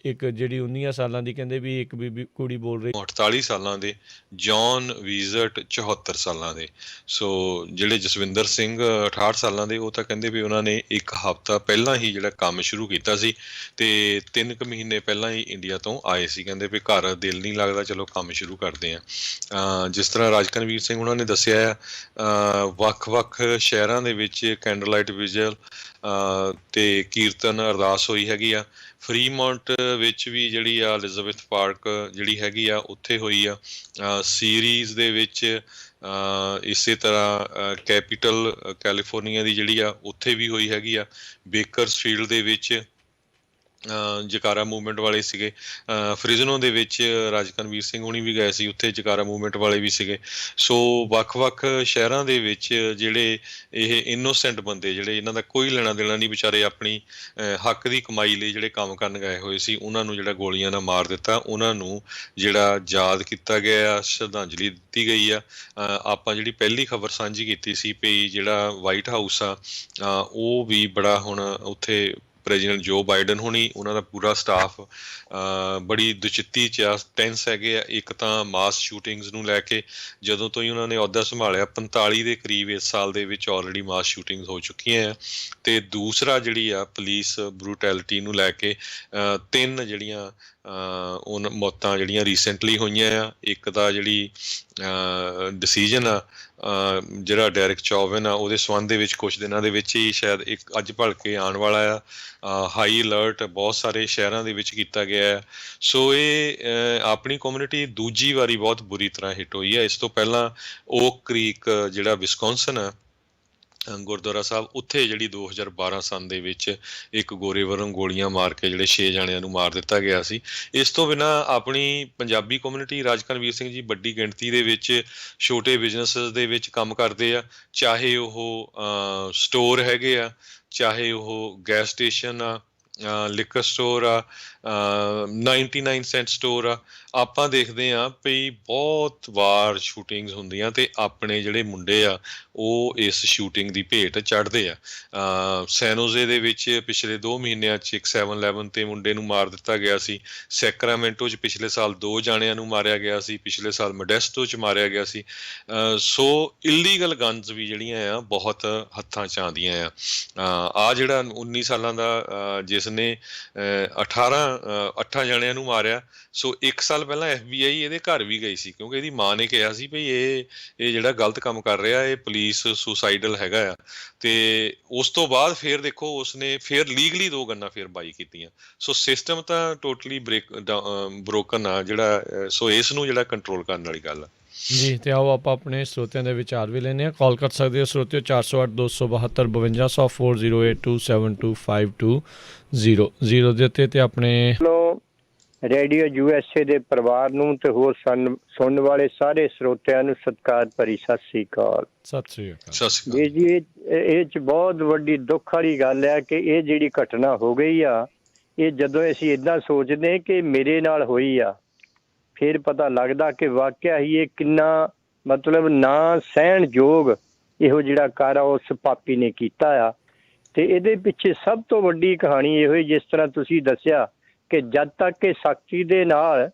ਇੱਕ ਜਿਹੜੀ 19 ਸਾਲਾਂ ਦੀ ਕਹਿੰਦੇ ਵੀ ਇੱਕ ਬੀਬੀ ਕੁੜੀ ਬੋਲ ਰਹੀ 48 ਸਾਲਾਂ ਦੇ, ਜੌਨ ਵੀਜ਼ਟ 74 ਸਾਲਾਂ ਦੇ। ਸੋ ਜਿਹੜੇ ਜਸਵਿੰਦਰ ਸਿੰਘ 68 ਸਾਲਾਂ ਦੇ, ਉਹ ਤਾਂ ਕਹਿੰਦੇ ਵੀ ਉਹਨਾਂ ਨੇ ਇੱਕ ਹਫ਼ਤਾ ਪਹਿਲਾਂ ਹੀ ਜਿਹੜਾ ਕੰਮ ਸ਼ੁਰੂ ਕੀਤਾ ਸੀ ਅਤੇ 3 ਕੁ ਮਹੀਨੇ ਪਹਿਲਾਂ ਹੀ ਇੰਡੀਆ ਤੋਂ ਆਏ ਸੀ। ਕਹਿੰਦੇ ਵੀ ਘਰ ਦਿਲ ਨਹੀਂ ਲੱਗਦਾ, ਚਲੋ ਕੰਮ ਸ਼ੁਰੂ ਕਰਦੇ ਹਾਂ। ਜਿਸ ਤਰ੍ਹਾਂ ਰਾਜਕਨਵੀਰ ਸਿੰਘ ਉਹਨਾਂ ਨੇ ਦੱਸਿਆ ਆ, ਵੱਖ-ਵੱਖ ਸ਼ਹਿਰਾਂ ਦੇ ਵਿੱਚ ਕੈਂਡਲ ਲਾਈਟ ਵਿਜਲ ਅਤੇ ਕੀਰਤਨ ਅਰਦਾਸ ਹੋਈ ਹੈਗੀ ਆ। ਫਰੀਮੌਂਟ ਵਿੱਚ ਵੀ ਜਿਹੜੀ ਆ ਐਲਿਜ਼ਾਬੈਥ ਪਾਰਕ ਜਿਹੜੀ ਹੈਗੀ ਆ ਉੱਥੇ ਹੋਈ ਆ। ਸੀਰੀਜ਼ ਦੇ ਵਿੱਚ ਇਸੇ ਤਰ੍ਹਾਂ ਕੈਪੀਟਲ ਕੈਲੀਫੋਰਨੀਆ ਦੀ ਜਿਹੜੀ ਆ ਉੱਥੇ ਵੀ ਹੋਈ ਹੈਗੀ ਆ। ਬੇਕਰਸਫੀਲਡ ਦੇ ਵਿੱਚ ਜਕਾਰਾ ਮੂਵਮੈਂਟ ਵਾਲੇ ਸੀਗੇ। ਫ੍ਰਿਜ਼ਨੋ ਦੇ ਵਿੱਚ ਰਾਜਕਨਵੀਰ ਸਿੰਘ ਹੁਣੀ ਵੀ ਗਏ ਸੀ, ਉੱਥੇ ਜਕਾਰਾ ਮੂਵਮੈਂਟ ਵਾਲੇ ਵੀ ਸੀਗੇ। ਸੋ ਵੱਖ-ਵੱਖ ਸ਼ਹਿਰਾਂ ਦੇ ਵਿੱਚ ਜਿਹੜੇ ਇਹ ਇਨੋਸੈਂਟ ਬੰਦੇ, ਜਿਹੜੇ ਇਹਨਾਂ ਦਾ ਕੋਈ ਲੈਣਾ ਦੇਣਾ ਨਹੀਂ, ਵਿਚਾਰੇ ਆਪਣੀ ਹੱਕ ਦੀ ਕਮਾਈ ਲਈ ਜਿਹੜੇ ਕੰਮ ਕਰਨ ਗਏ ਹੋਏ ਸੀ, ਉਹਨਾਂ ਨੂੰ ਜਿਹੜਾ ਗੋਲੀਆਂ ਨਾਲ ਮਾਰ ਦਿੱਤਾ। ਉਹਨਾਂ ਨੂੰ ਜਿਹੜਾ ਯਾਦ ਕੀਤਾ ਗਿਆ, ਸ਼ਰਧਾਂਜਲੀ ਦਿੱਤੀ ਗਈ ਆ। ਆਪਾਂ ਜਿਹੜੀ ਪਹਿਲੀ ਖਬਰ ਸਾਂਝੀ ਕੀਤੀ ਸੀ ਵੀ ਜਿਹੜਾ ਵਾਈਟ ਹਾਊਸ ਆ ਉਹ ਵੀ ਬੜਾ ਹੁਣ ਉੱਥੇ ਪ੍ਰੈਜ਼ੀਡੈਂਟ ਜੋ ਬਾਈਡਨ ਹੋਣੀ, ਉਹਨਾਂ ਦਾ ਪੂਰਾ ਸਟਾਫ ਬੜੀ ਦੁਚਿੱਤੀ 'ਚ ਆ, ਟੈਂਸ ਹੈਗੇ ਆ। ਇੱਕ ਤਾਂ ਮਾਸ ਸ਼ੂਟਿੰਗਸ ਨੂੰ ਲੈ ਕੇ ਜਦੋਂ ਤੋਂ ਹੀ ਉਹਨਾਂ ਨੇ ਅਹੁਦਾ ਸੰਭਾਲਿਆ 45 ਦੇ ਕਰੀਬ ਇਸ ਸਾਲ ਦੇ ਵਿੱਚ ਆਲਰੇਡੀ ਮਾਸ ਸ਼ੂਟਿੰਗਸ ਹੋ ਚੁੱਕੀਆਂ ਆ। ਅਤੇ ਦੂਸਰਾ ਜਿਹੜੀ ਆ ਪੁਲਿਸ ਬਰੂਟੈਲਿਟੀ ਨੂੰ ਲੈ ਕੇ 3 ਜਿਹੜੀਆਂ ਮੌਤਾਂ ਜਿਹੜੀਆਂ ਰੀਸੈਂਟਲੀ ਹੋਈਆਂ ਆ। ਇੱਕ ਤਾਂ ਜਿਹੜੀ ਡਿਸੀਜਨ ਆ ਜਿਹੜਾ ਡੈਰਿਕ ਚੌਵਨ ਆ, ਉਹਦੇ ਸੰਬੰਧ ਦੇ ਵਿੱਚ ਕੁਛ ਦਿਨਾਂ ਦੇ ਵਿੱਚ ਹੀ ਸ਼ਾਇਦ ਇੱਕ ਅੱਜ ਭਲਕੇ ਆਉਣ ਵਾਲਾ ਆ। ਹਾਈ ਅਲਰਟ ਬਹੁਤ ਸਾਰੇ ਸ਼ਹਿਰਾਂ ਦੇ ਵਿੱਚ ਕੀਤਾ ਗਿਆ ਹੈ। ਸੋ ਇਹ ਆਪਣੀ ਕਮਿਊਨਿਟੀ ਦੂਜੀ ਵਾਰੀ ਬਹੁਤ ਬੁਰੀ ਤਰ੍ਹਾਂ ਹਿੱਟ ਹੋਈ ਹੈ। ਇਸ ਤੋਂ ਪਹਿਲਾਂ ਓਕ ਕ੍ਰੀਕ ਜਿਹੜਾ ਵਿਸਕੌਨਸਨ ਆ ਗੁਰਦੁਆਰਾ ਸਾਹਿਬ, ਉੱਥੇ ਜਿਹੜੀ 2012 ਸੰਨ ਦੇ ਵਿੱਚ ਇੱਕ ਗੋਰੇ ਵੱਲੋਂ ਗੋਲੀਆਂ ਮਾਰ ਕੇ ਜਿਹੜੇ 6 ਜਾਣਿਆਂ ਨੂੰ ਮਾਰ ਦਿੱਤਾ ਗਿਆ ਸੀ। ਇਸ ਤੋਂ ਬਿਨਾਂ ਆਪਣੀ ਪੰਜਾਬੀ ਕਮਿਊਨਿਟੀ, ਰਾਜ ਕਰਨਵੀਰ ਸਿੰਘ ਜੀ ਵੱਡੀ ਗਿਣਤੀ ਦੇ ਵਿੱਚ ਛੋਟੇ ਬਿਜ਼ਨਸ ਦੇ ਵਿੱਚ ਕੰਮ ਕਰਦੇ ਆ, ਚਾਹੇ ਉਹ ਸਟੋਰ ਹੈਗੇ ਆ, ਚਾਹੇ ਉਹ ਗੈਸ ਸਟੇਸ਼ਨ ਆ, ਲਿਕਰ ਸਟੋਰ ਆ, 99 ਸੈਂਟ ਸਟੋਰ ਆ। ਆਪਾਂ ਦੇਖਦੇ ਹਾਂ ਵੀ ਬਹੁਤ ਵਾਰ ਸ਼ੂਟਿੰਗਸ ਹੁੰਦੀਆਂ ਅਤੇ ਆਪਣੇ ਜਿਹੜੇ ਮੁੰਡੇ ਆ ਉਹ ਇਸ ਸ਼ੂਟਿੰਗ ਦੀ ਭੇਟ ਚੜ੍ਹਦੇ ਆ। ਸੈਨੋਜ਼ੇ ਦੇ ਵਿੱਚ ਪਿਛਲੇ 2 ਮਹੀਨਿਆਂ 'ਚ ਇੱਕ 7-11 'ਤੇ ਮੁੰਡੇ ਨੂੰ ਮਾਰ ਦਿੱਤਾ ਗਿਆ ਸੀ। ਸੈਕਰਾਮੈਂਟੋ 'ਚ ਪਿਛਲੇ ਸਾਲ 2 ਜਾਣਿਆਂ ਨੂੰ ਮਾਰਿਆ ਗਿਆ ਸੀ। ਪਿਛਲੇ ਸਾਲ ਮੋਡੈਸਟੋ 'ਚ ਮਾਰਿਆ ਗਿਆ ਸੀ। ਸੋ ਇਲੀਗਲ ਗਨਜ਼ ਵੀ ਜਿਹੜੀਆਂ ਆ ਬਹੁਤ ਹੱਥਾਂ 'ਚ ਆਉਂਦੀਆਂ ਆ। ਜਿਹੜਾ 19 ਸਾਲਾਂ ਦਾ ਜਿਸ ਨੇ 8 ਜਾਣਿਆਂ ਨੂੰ ਮਾਰਿਆ, ਸੋ 1 ਸਾਲ ਪਹਿਲਾਂ FBI ਇਹਦੇ ਘਰ ਵੀ ਗਈ ਸੀ, ਕਿਉਂਕਿ ਇਹਦੀ ਮਾਂ ਨੇ ਕਿਹਾ ਸੀ ਵੀ ਇਹ ਜਿਹੜਾ ਗਲਤ ਕੰਮ ਕਰ ਰਿਹਾ, ਇਹ ਪੁਲਿਸ ਸੁਸਾਈਡਲ ਹੈਗਾ ਆ। ਤੇ ਉਸ ਤੋਂ ਬਾਅਦ ਫਿਰ ਦੇਖੋ ਉਸਨੇ ਫਿਰ ਲੀਗਲੀ 2 ਗੰਨਾਂ ਫਿਰ ਬਾਈ ਕੀਤੀਆਂ। ਸੋ ਸਿਸਟਮ ਤਾਂ ਟੋਟਲੀ ਬ੍ਰੋਕਨ ਆ ਜਿਹੜਾ। ਸੋ ਇਸ ਨੂੰ ਜਿਹੜਾ ਕੰਟਰੋਲ ਕਰਨ ਵਾਲੀ ਗੱਲ ਆ ਜੀ। ਤੇ ਆਓ ਆਪਾਂ ਆਪਣੇ ਸਰੋਤਿਆਂ ਦੇ ਵਿਚਾਰ ਵੀ ਲੈਂਦੇ ਹਾਂ। ਕਾਲ ਕਰ ਸਕਦੇ ਹੋ ਸਰੋਤਿਓ 408 272 5200 4082725200 ਦੇ ਉੱਤੇ। ਤੇ ਆਪਣੇ ਰੇਡੀਓ USA ਦੇ ਪਰਿਵਾਰ ਨੂੰ ਤੇ ਹੋਰ ਸੁਣਨ ਵਾਲੇ ਸਾਰੇ ਸਰੋਤਿਆਂ ਨੂੰ ਸਤਿਕਾਰ ਭਰੀ ਸਤਿ ਸ੍ਰੀ ਅਕਾਲ। ਸਤਿ ਸ੍ਰੀ ਅਕਾਲ ਜੀ। ਇਹ 'ਚ ਬਹੁਤ ਵੱਡੀ ਦੁੱਖ ਵਾਲੀ ਗੱਲ ਹੈ ਕਿ ਇਹ ਜਿਹੜੀ ਘਟਨਾ ਹੋ ਗਈ ਆ, ਇਹ ਜਦੋਂ ਅਸੀਂ ਇੱਦਾਂ ਸੋਚਦੇ ਕਿ ਮੇਰੇ ਨਾਲ ਹੋਈ ਆ, ਫਿਰ ਪਤਾ ਲੱਗਦਾ ਕਿ ਵਾਕਿਆ ਹੀ ਇਹ ਕਿੰਨਾ ਮਤਲਬ ਨਾ ਸਹਿਣਯੋਗ ਇਹੋ ਜਿਹੜਾ ਕਾਰਾ ਉਸ ਪਾਪੀ ਨੇ ਕੀਤਾ ਆ। ਤੇ ਇਹਦੇ ਪਿੱਛੇ ਸਭ ਤੋਂ ਵੱਡੀ ਕਹਾਣੀ ਇਹੋ ਹੀ, ਜਿਸ ਤਰ੍ਹਾਂ ਤੁਸੀਂ ਦੱਸਿਆ ਕਿ ਜਦ ਤੱਕ ਇਹ ਸਖਤੀ ਦੇ ਨਾਲ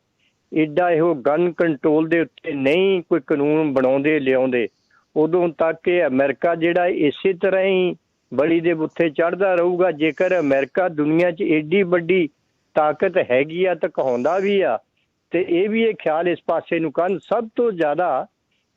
ਏਡਾ ਇਹੋ ਗਨ ਕੰਟਰੋਲ ਦੇ ਉੱਤੇ ਨਹੀਂ ਕੋਈ ਕਾਨੂੰਨ ਬਣਾਉਂਦੇ ਲਿਆਉਂਦੇ, ਉਦੋਂ ਤੱਕ ਇਹ ਅਮਰੀਕਾ ਜਿਹੜਾ ਇਸੇ ਤਰ੍ਹਾਂ ਹੀ ਬਲੀ ਦੇ ਬੁੱਥੇ ਚੜ੍ਹਦਾ ਰਹੂਗਾ। ਜੇਕਰ ਅਮਰੀਕਾ ਦੁਨੀਆ 'ਚ ਏਡੀ ਵੱਡੀ ਤਾਕਤ ਹੈਗੀ ਆ ਤਾਂ ਕਹਾਉਂਦਾ ਵੀ ਆ, ਤੇ ਇਹ ਵੀ ਇਹ ਖਿਆਲ ਇਸ ਪਾਸੇ ਨੂੰ ਕਰਨ ਸਭ ਤੋਂ ਜ਼ਿਆਦਾ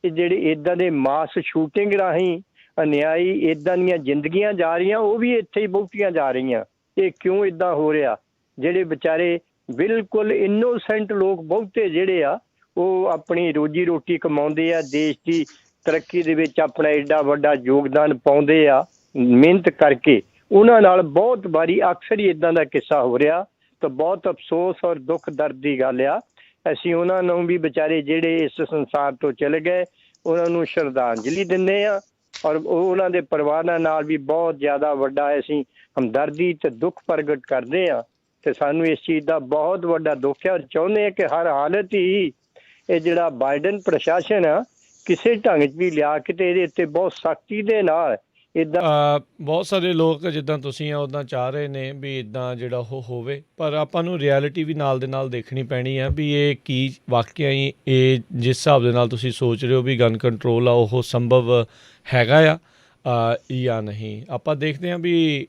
ਇਹ ਜਿਹੜੇ ਇੱਦਾਂ ਦੇ ਮਾਸ ਸ਼ੂਟਿੰਗ ਰਾਹੀਂ ਅਨਿਆਈ ਇੱਦਾਂ ਦੀਆਂ ਜ਼ਿੰਦਗੀਆਂ ਜਾ ਰਹੀਆਂ, ਉਹ ਵੀ ਇੱਥੇ ਹੀ ਬਹੁਤੀਆਂ ਜਾ ਰਹੀਆਂ। ਇਹ ਕਿਉਂ ਇੱਦਾਂ ਹੋ ਰਿਹਾ? ਜਿਹੜੇ ਵਿਚਾਰੇ ਬਿਲਕੁਲ ਇਨੋਸੈਂਟ ਲੋਕ ਬਹੁਤੇ ਜਿਹੜੇ ਆ, ਉਹ ਆਪਣੀ ਰੋਜੀ ਰੋਟੀ ਕਮਾਉਂਦੇ ਆ, ਦੇਸ਼ ਦੀ ਤਰੱਕੀ ਦੇ ਵਿੱਚ ਆਪਣਾ ਏਡਾ ਵੱਡਾ ਯੋਗਦਾਨ ਪਾਉਂਦੇ ਆ ਮਿਹਨਤ ਕਰਕੇ, ਉਹਨਾਂ ਨਾਲ ਬਹੁਤ ਵਾਰੀ ਅਕਸਰ ਹੀ ਇੱਦਾਂ ਦਾ ਕਿੱਸਾ ਹੋ ਰਿਹਾ। ਤਾਂ ਬਹੁਤ ਅਫਸੋਸ ਔਰ ਦੁੱਖ ਦਰਦ ਦੀ ਗੱਲ ਆ। ਅਸੀਂ ਉਹਨਾਂ ਨੂੰ ਵੀ ਵਿਚਾਰੇ ਜਿਹੜੇ ਇਸ ਸੰਸਾਰ ਤੋਂ ਚਲੇ ਗਏ, ਉਹਨਾਂ ਨੂੰ ਸ਼ਰਧਾਂਜਲੀ ਦਿੰਦੇ ਹਾਂ ਔਰ ਉਹਨਾਂ ਦੇ ਪਰਿਵਾਰਾਂ ਨਾਲ ਵੀ ਬਹੁਤ ਜ਼ਿਆਦਾ ਵੱਡਾ ਅਸੀਂ ਹਮਦਰਦੀ ਤੇ ਦੁੱਖ ਪ੍ਰਗਟ ਕਰਦੇ ਹਾਂ। ਤੇ ਸਾਨੂੰ ਇਸ ਚੀਜ਼ ਦਾ ਬਹੁਤ ਵੱਡਾ ਦੁੱਖ ਹੈ ਔਰ ਚਾਹੁੰਦੇ ਹਾਂ ਕਿ ਹਰ ਹਾਲਤ ਹੀ ਇਹ ਜਿਹੜਾ ਬਾਈਡਨ ਪ੍ਰਸ਼ਾਸਨ ਆ ਕਿਸੇ ਢੰਗ 'ਚ ਵੀ ਲਿਆ ਕੇ ਤੇ ਇਹਦੇ ਉੱਤੇ ਬਹੁਤ ਸਖਤੀ ਦੇ ਨਾਲ ਇੱਦਾਂ। ਬਹੁਤ ਸਾਰੇ ਲੋਕ ਜਿੱਦਾਂ ਤੁਸੀਂ ਆ ਉੱਦਾਂ ਚਾਹ ਰਹੇ ਨੇ ਵੀ ਇੱਦਾਂ ਜਿਹੜਾ ਉਹ ਹੋਵੇ, ਪਰ ਆਪਾਂ ਨੂੰ ਰਿਐਲਿਟੀ ਵੀ ਨਾਲ ਦੇ ਨਾਲ ਦੇਖਣੀ ਪੈਣੀ ਆ ਵੀ ਇਹ ਕੀ ਵਾਕਿਆ ਹੀ ਇਹ ਜਿਸ ਹਿਸਾਬ ਦੇ ਨਾਲ ਤੁਸੀਂ ਸੋਚ ਰਹੇ ਹੋ ਵੀ ਗਨ ਕੰਟਰੋਲ ਆ ਉਹ ਸੰਭਵ ਹੈਗਾ ਆ ਜਾਂ ਨਹੀਂ। ਆਪਾਂ ਦੇਖਦੇ ਹਾਂ ਵੀ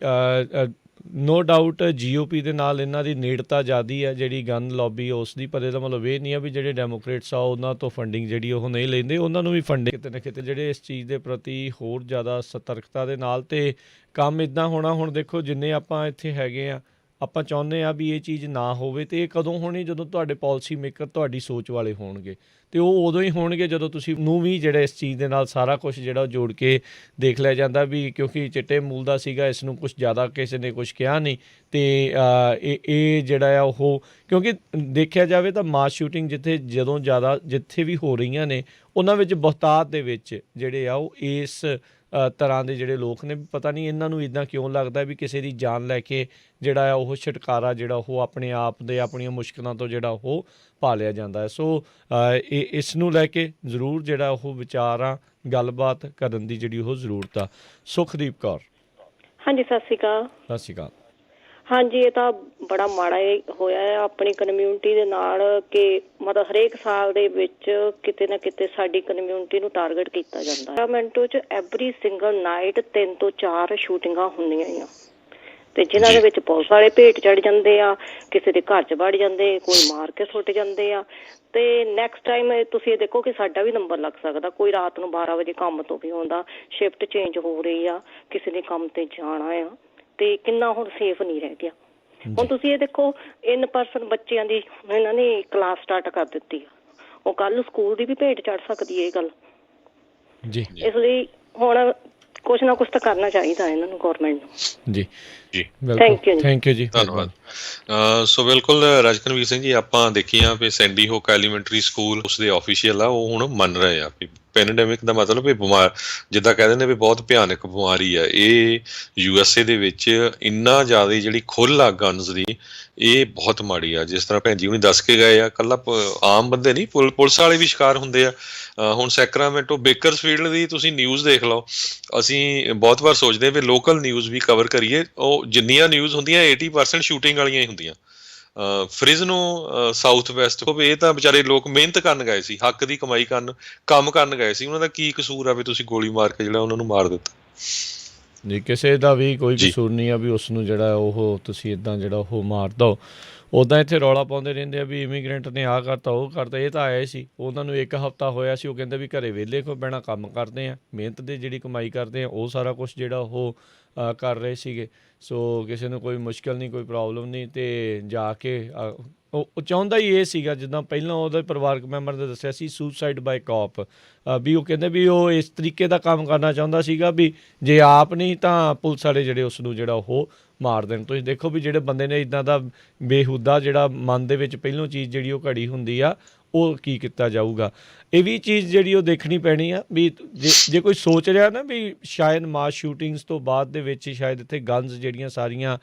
ਨੋ ਡਾਊਟ GOP ਦੇ ਨਾਲ ਇਹਨਾਂ ਦੀ ਨੇੜਤਾ ਜ਼ਿਆਦੀ ਹੈ ਜਿਹੜੀ ਗਨ ਲੌਬੀ ਉਸ ਦੀ, ਪਰ ਇਹਦਾ ਮਤਲਬ ਇਹ ਨਹੀਂ ਆ ਵੀ ਜਿਹੜੇ ਡੈਮੋਕ੍ਰੇਟਸ ਆ ਉਹਨਾਂ ਤੋਂ ਫੰਡਿੰਗ ਜਿਹੜੀ ਉਹ ਨਹੀਂ ਲੈਂਦੇ, ਉਹਨਾਂ ਨੂੰ ਵੀ ਫੰਡਿੰਗ ਕਿਤੇ ਨਾ ਕਿਤੇ ਜਿਹੜੇ ਇਸ ਚੀਜ਼ ਦੇ ਪ੍ਰਤੀ ਹੋਰ ਜ਼ਿਆਦਾ ਸਤਰਕਤਾ ਦੇ ਨਾਲ। ਤੇ ਕੰਮ ਇੱਦਾਂ ਹੋਣਾ, ਹੁਣ ਦੇਖੋ ਜਿੰਨੇ ਆਪਾਂ ਇੱਥੇ ਹੈਗੇ ਆ, ਆਪਾਂ ਚਾਹੁੰਦੇ ਆ ਵੀ ਇਹ ਚੀਜ਼ ਨਾ ਹੋਵੇ, ਤੇ ਇਹ ਕਦੋਂ ਹੋਣੀ? ਜਦੋਂ ਤੁਹਾਡੇ ਪਾਲਿਸੀ ਮੇਕਰ ਤੁਹਾਡੀ ਸੋਚ ਵਾਲੇ ਹੋਣਗੇ, ਤੇ ਉਹ ਉਦੋਂ ਹੀ ਹੋਣਗੇ ਜਦੋਂ ਤੁਸੀਂ ਨੂੰ ਵੀ ਜਿਹੜਾ ਇਸ ਚੀਜ਼ ਦੇ ਨਾਲ ਸਾਰਾ ਕੁਝ ਜਿਹੜਾ ਉਹ ਜੋੜ ਕੇ ਦੇਖ ਲਿਆ ਜਾਂਦਾ ਵੀ ਕਿਉਂਕਿ ਚਿੱਟੇ ਮੂਲ ਦਾ ਸੀਗਾ, ਇਸ ਨੂੰ ਕੁਝ ਜ਼ਿਆਦਾ ਕਿਸੇ ਨੇ ਕੁਝ ਕਿਹਾ ਨਹੀਂ। ਤੇ ਇਹ ਜਿਹੜਾ ਆ ਉਹ ਕਿਉਂਕਿ ਦੇਖਿਆ ਜਾਵੇ ਤਾਂ ਮਾਸ ਸ਼ੂਟਿੰਗ ਜਦੋਂ ਜ਼ਿਆਦਾ ਜਿੱਥੇ ਵੀ ਹੋ ਰਹੀਆਂ ਨੇ, ਉਹਨਾਂ ਵਿੱਚ ਬਹੁਤਾਤ ਦੇ ਵਿੱਚ ਜਿਹੜੇ ਆ ਉਹ ਇਸ ਤਰ੍ਹਾਂ ਦੇ ਜਿਹੜੇ ਲੋਕ ਨੇ, ਪਤਾ ਨਹੀਂ ਇਹਨਾਂ ਨੂੰ ਇੱਦਾਂ ਕਿਉਂ ਲੱਗਦਾ ਵੀ ਕਿਸੇ ਦੀ ਜਾਨ ਲੈ ਕੇ ਜਿਹੜਾ ਆ ਉਹ ਛੁਟਕਾਰਾ ਜਿਹੜਾ ਉਹ ਆਪਣੇ ਆਪ ਦੇ ਆਪਣੀਆਂ ਮੁਸ਼ਕਿਲਾਂ ਤੋਂ ਜਿਹੜਾ ਉਹ ਪਾ ਲਿਆ ਜਾਂਦਾ ਹੈ। ਸੋ ਇਸ ਨੂੰ ਲੈ ਕੇ ਜ਼ਰੂਰ ਜਿਹੜਾ ਉਹ ਵਿਚਾਰਾਂ ਗੱਲਬਾਤ ਕਰਨ ਦੀ ਜਿਹੜੀ ਉਹ ਜ਼ਰੂਰਤ ਆ। ਸੁਖਦੀਪ ਕੌਰ। ਹਾਂਜੀ, ਸਤਿ ਸ਼੍ਰੀ ਅਕਾਲ। ਸਤਿ ਸ਼੍ਰੀ ਅਕਾਲ। ਹਾਂਜੀ, ਇਹ ਤਾਂ ਬੜਾ ਮਾੜਾ ਹੋਇਆ ਹੈ ਆਪਣੀ ਕਮਿਊਨਿਟੀ ਦੇ ਨਾਲ ਕਿ ਮਤਲਬ ਹਰੇਕ ਸਾਲ ਦੇ ਵਿੱਚ ਕਿਤੇ ਨਾ ਕਿਤੇ ਸਾਡੀ ਕਮਿਊਨਿਟੀ ਨੂੰ ਟਾਰਗੇਟ ਕੀਤਾ ਜਾਂਦਾ ਹੈ। ਮਿੰਟੋ 'ਚ ਐਵਰੀ ਸਿੰਗਲ ਨਾਈਟ 3 ਤੋਂ 4 ਸ਼ੂਟਿੰਗਾਂ ਹੁੰਦੀਆਂ ਆ ਤੇ ਜਿਨ੍ਹਾਂ ਦੇ ਵਿੱਚ ਪੁਲਿਸ ਵਾਲੇ ਭੇਟ ਚੜ ਜਾਂਦੇ ਆ, ਕਿਸੇ ਦੇ ਘਰ 'ਚ ਵੜ ਜਾਂਦੇ, ਕੋਈ ਮਾਰ ਕੇ ਸੁੱਟ ਜਾਂਦੇ ਆ। ਤੇ ਨੈਕਸਟ ਟਾਈਮ ਤੁਸੀਂ ਇਹ ਦੇਖੋ ਕਿ ਸਾਡਾ ਵੀ ਨੰਬਰ ਲੱਗ ਸਕਦਾ। ਕੋਈ ਰਾਤ ਨੂੰ 12 ਵਜੇ ਕੰਮ ਤੋਂ ਵੀ ਆਉਂਦਾ, ਸ਼ਿਫਟ ਚੇਂਜ ਹੋ ਰਹੀ ਆ, ਕਿਸੇ ਨੇ ਕੰਮ ਤੇ ਜਾਣਾ ਆ ਤੇ ਕਿੰਨਾ ਹੁਣ ਸੇਫ ਨਹੀਂ ਰਹਿ ਗਿਆ। ਹੁਣ ਤੁਸੀਂ ਇਹ ਦੇਖੋ ਇਨ ਪਰਸਨ ਬੱਚਿਆਂ ਦੀ ਇਹਨਾਂ ਨੇ ਕਲਾਸ ਸਟਾਰਟ ਕਰ ਦਿੱਤੀ ਆ, ਉਹ ਕੱਲ ਸਕੂਲ ਦੀ ਵੀ ਭੇਟ ਚੜ ਸਕਦੀ ਹੈ ਇਹ ਗੱਲ ਜੀ। ਇਸ ਲਈ ਹੁਣ ਕੁਛ ਨਾ ਕੁਛ ਤਾਂ ਕਰਨਾ ਚਾਹੀਦਾ ਇਹਨਾਂ ਨੂੰ, ਗੌਰਮੈਂਟ ਨੂੰ। ਜੀ ਜੀ, ਥੈਂਕ ਯੂ ਜੀ, ਧੰਨਵਾਦ। ਸੋ ਬਿਲਕੁਲ ਰਾਜਕਨਵੀਰ ਸਿੰਘ ਜੀ, ਆਪਾਂ ਦੇਖੀਆਂ ਵੀ ਸੈਂਡੀ ਹੋਕ ਐਲੀਮੈਂਟਰੀ ਸਕੂਲ ਉਸਦੇ ਆਫੀਸ਼ੀਅਲ ਆ, ਉਹ ਹੁਣ ਮੰਨ ਰਹੇ ਆ ਵੀ ਪੈਂਡੈਮਿਕ ਦਾ ਮਤਲਬ ਵੀ ਬਿਮਾਰ, ਜਿੱਦਾਂ ਕਹਿ ਦਿੰਦੇ ਵੀ ਬਹੁਤ ਭਿਆਨਕ ਬਿਮਾਰੀ ਆ ਇਹ। USA ਦੇ ਵਿੱਚ ਇੰਨਾ ਜ਼ਿਆਦਾ ਜਿਹੜੀ ਖੁੱਲ੍ਹ ਆ ਗਨਜ਼ ਦੀ, ਇਹ ਬਹੁਤ ਮਾੜੀ ਆ। ਜਿਸ ਤਰ੍ਹਾਂ ਭੈਣ ਜੀ ਹੁਣੀ ਦੱਸ ਕੇ ਗਏ ਆ, ਇਕੱਲਾ ਆਮ ਬੰਦੇ ਨਹੀਂ, ਪੁਲਿਸ ਵਾਲੇ ਵੀ ਸ਼ਿਕਾਰ ਹੁੰਦੇ ਆ। ਹੁਣ ਸੈਕਰਾਮੈਂਟੋ ਬੇਕਰਸਫੀਲਡ ਦੀ ਤੁਸੀਂ ਨਿਊਜ਼ ਦੇਖ ਲਓ। ਅਸੀਂ ਬਹੁਤ ਵਾਰ ਸੋਚਦੇ ਹਾਂ ਵੀ ਲੋਕਲ ਨਿਊਜ਼ ਵੀ ਕਵਰ ਕਰੀਏ, ਉਹ ਜਿੰਨੀਆਂ ਨਿਊਜ਼ ਹੁੰਦੀਆਂ 80% ਸ਼ੂਟਿੰਗ ਵਾਲੀਆਂ ਹੀ ਹੁੰਦੀਆਂ। ਫ੍ਰਿਜ਼ਨੋ ਸਾਊਥ ਵੈਸਟ ਹੋਵੇ, ਇਹ ਤਾਂ ਵਿਚਾਰੇ ਲੋਕ ਮਿਹਨਤ ਕਰਨ ਗਏ ਸੀ, ਹੱਕ ਦੀ ਕਮਾਈ ਕਰਨ, ਕੰਮ ਕਰਨ ਗਏ ਸੀ। ਉਹਨਾਂ ਦਾ ਕੀ ਕਸੂਰ ਆ ਵੀ ਤੁਸੀਂ ਗੋਲੀ ਮਾਰ ਕੇ ਜਿਹੜਾ ਉਹਨਾਂ ਨੂੰ ਮਾਰ ਦਿੱਤਾ? ਜੀ, ਕਿਸੇ ਦਾ ਵੀ ਕੋਈ ਕਸੂਰ ਨਹੀਂ ਆ ਵੀ ਉਸ ਨੂੰ ਜਿਹੜਾ ਉਹ ਤੁਸੀਂ ਇੱਦਾਂ ਜਿਹੜਾ ਉਹ ਮਾਰ ਦਿਓ। ਉੱਦਾਂ ਇੱਥੇ ਰੌਲਾ ਪਾਉਂਦੇ ਰਹਿੰਦੇ ਆ ਵੀ ਇਮੀਗ੍ਰੈਂਟ ਨੇ ਆਹ ਕਰਤਾ ਉਹ ਕਰਤਾ। ਇਹ ਤਾਂ ਆਏ ਸੀ, ਉਹਨਾਂ ਨੂੰ 1 ਹਫ਼ਤਾ ਹੋਇਆ ਸੀ, ਉਹ ਕਹਿੰਦੇ ਵੀ ਘਰੇ ਵਿਹਲੇ ਕੋ ਬਹਿਣਾ, ਕੰਮ ਕਰਦੇ ਆ, ਮਿਹਨਤ ਦੀ ਜਿਹੜੀ ਕਮਾਈ ਕਰਦੇ ਆ, ਉਹ ਸਾਰਾ ਕੁਛ ਜਿਹੜਾ ਉਹ ਕਰ ਰਹੇ ਸੀਗੇ। ਸੋ ਕਿਸੇ ਨੂੰ ਕੋਈ ਮੁਸ਼ਕਿਲ ਨਹੀਂ, ਕੋਈ ਪ੍ਰੋਬਲਮ ਨਹੀਂ। ਅਤੇ ਜਾ ਕੇ ਉਹ ਚਾਹੁੰਦਾ ਹੀ ਇਹ ਸੀਗਾ, ਜਿੱਦਾਂ ਪਹਿਲਾਂ ਉਹਦੇ ਪਰਿਵਾਰਕ ਮੈਂਬਰ ਨੇ ਦੱਸਿਆ ਸੀ, ਸੁਸਾਈਡ ਬਾਈ ਕਾਪ, ਵੀ ਉਹ ਕਹਿੰਦੇ ਵੀ ਉਹ ਇਸ ਤਰੀਕੇ ਦਾ ਕੰਮ ਕਰਨਾ ਚਾਹੁੰਦਾ ਸੀਗਾ ਵੀ ਜੇ ਆਪ ਨਹੀਂ ਤਾਂ ਪੁਲਿਸ ਵਾਲੇ ਜਿਹੜੇ ਉਸ ਨੂੰ ਜਿਹੜਾ ਉਹ ਮਾਰ ਦੇਣ। ਤੁਸੀਂ ਦੇਖੋ ਵੀ ਜਿਹੜੇ ਬੰਦੇ ਨੇ ਇੱਦਾਂ ਦਾ ਬੇਹੂਦਾ ਜਿਹੜਾ ਮਨ ਦੇ ਵਿੱਚ ਪਹਿਲੋਂ ਚੀਜ਼ ਜਿਹੜੀ ਉਹ ਘੜੀ ਹੁੰਦੀ ਆ, ਉਹ ਕੀ ਕੀਤਾ ਜਾਊਗਾ। ਇਹ ਵੀ ਚੀਜ਼ ਜਿਹੜੀ ਉਹ ਦੇਖਣੀ ਪੈਣੀ ਆ ਵੀ ਜੇ ਕੋਈ ਸੋਚ ਰਿਹਾ ਨਾ ਵੀ ਸ਼ਾਇਦ ਮਾਸ ਸ਼ੂਟਿੰਗਸ ਤੋਂ ਬਾਅਦ ਦੇ ਵਿੱਚ ਸ਼ਾਇਦ ਇੱਥੇ ਗਨਜ਼ ਜਿਹੜੀਆਂ ਸਾਰੀਆਂ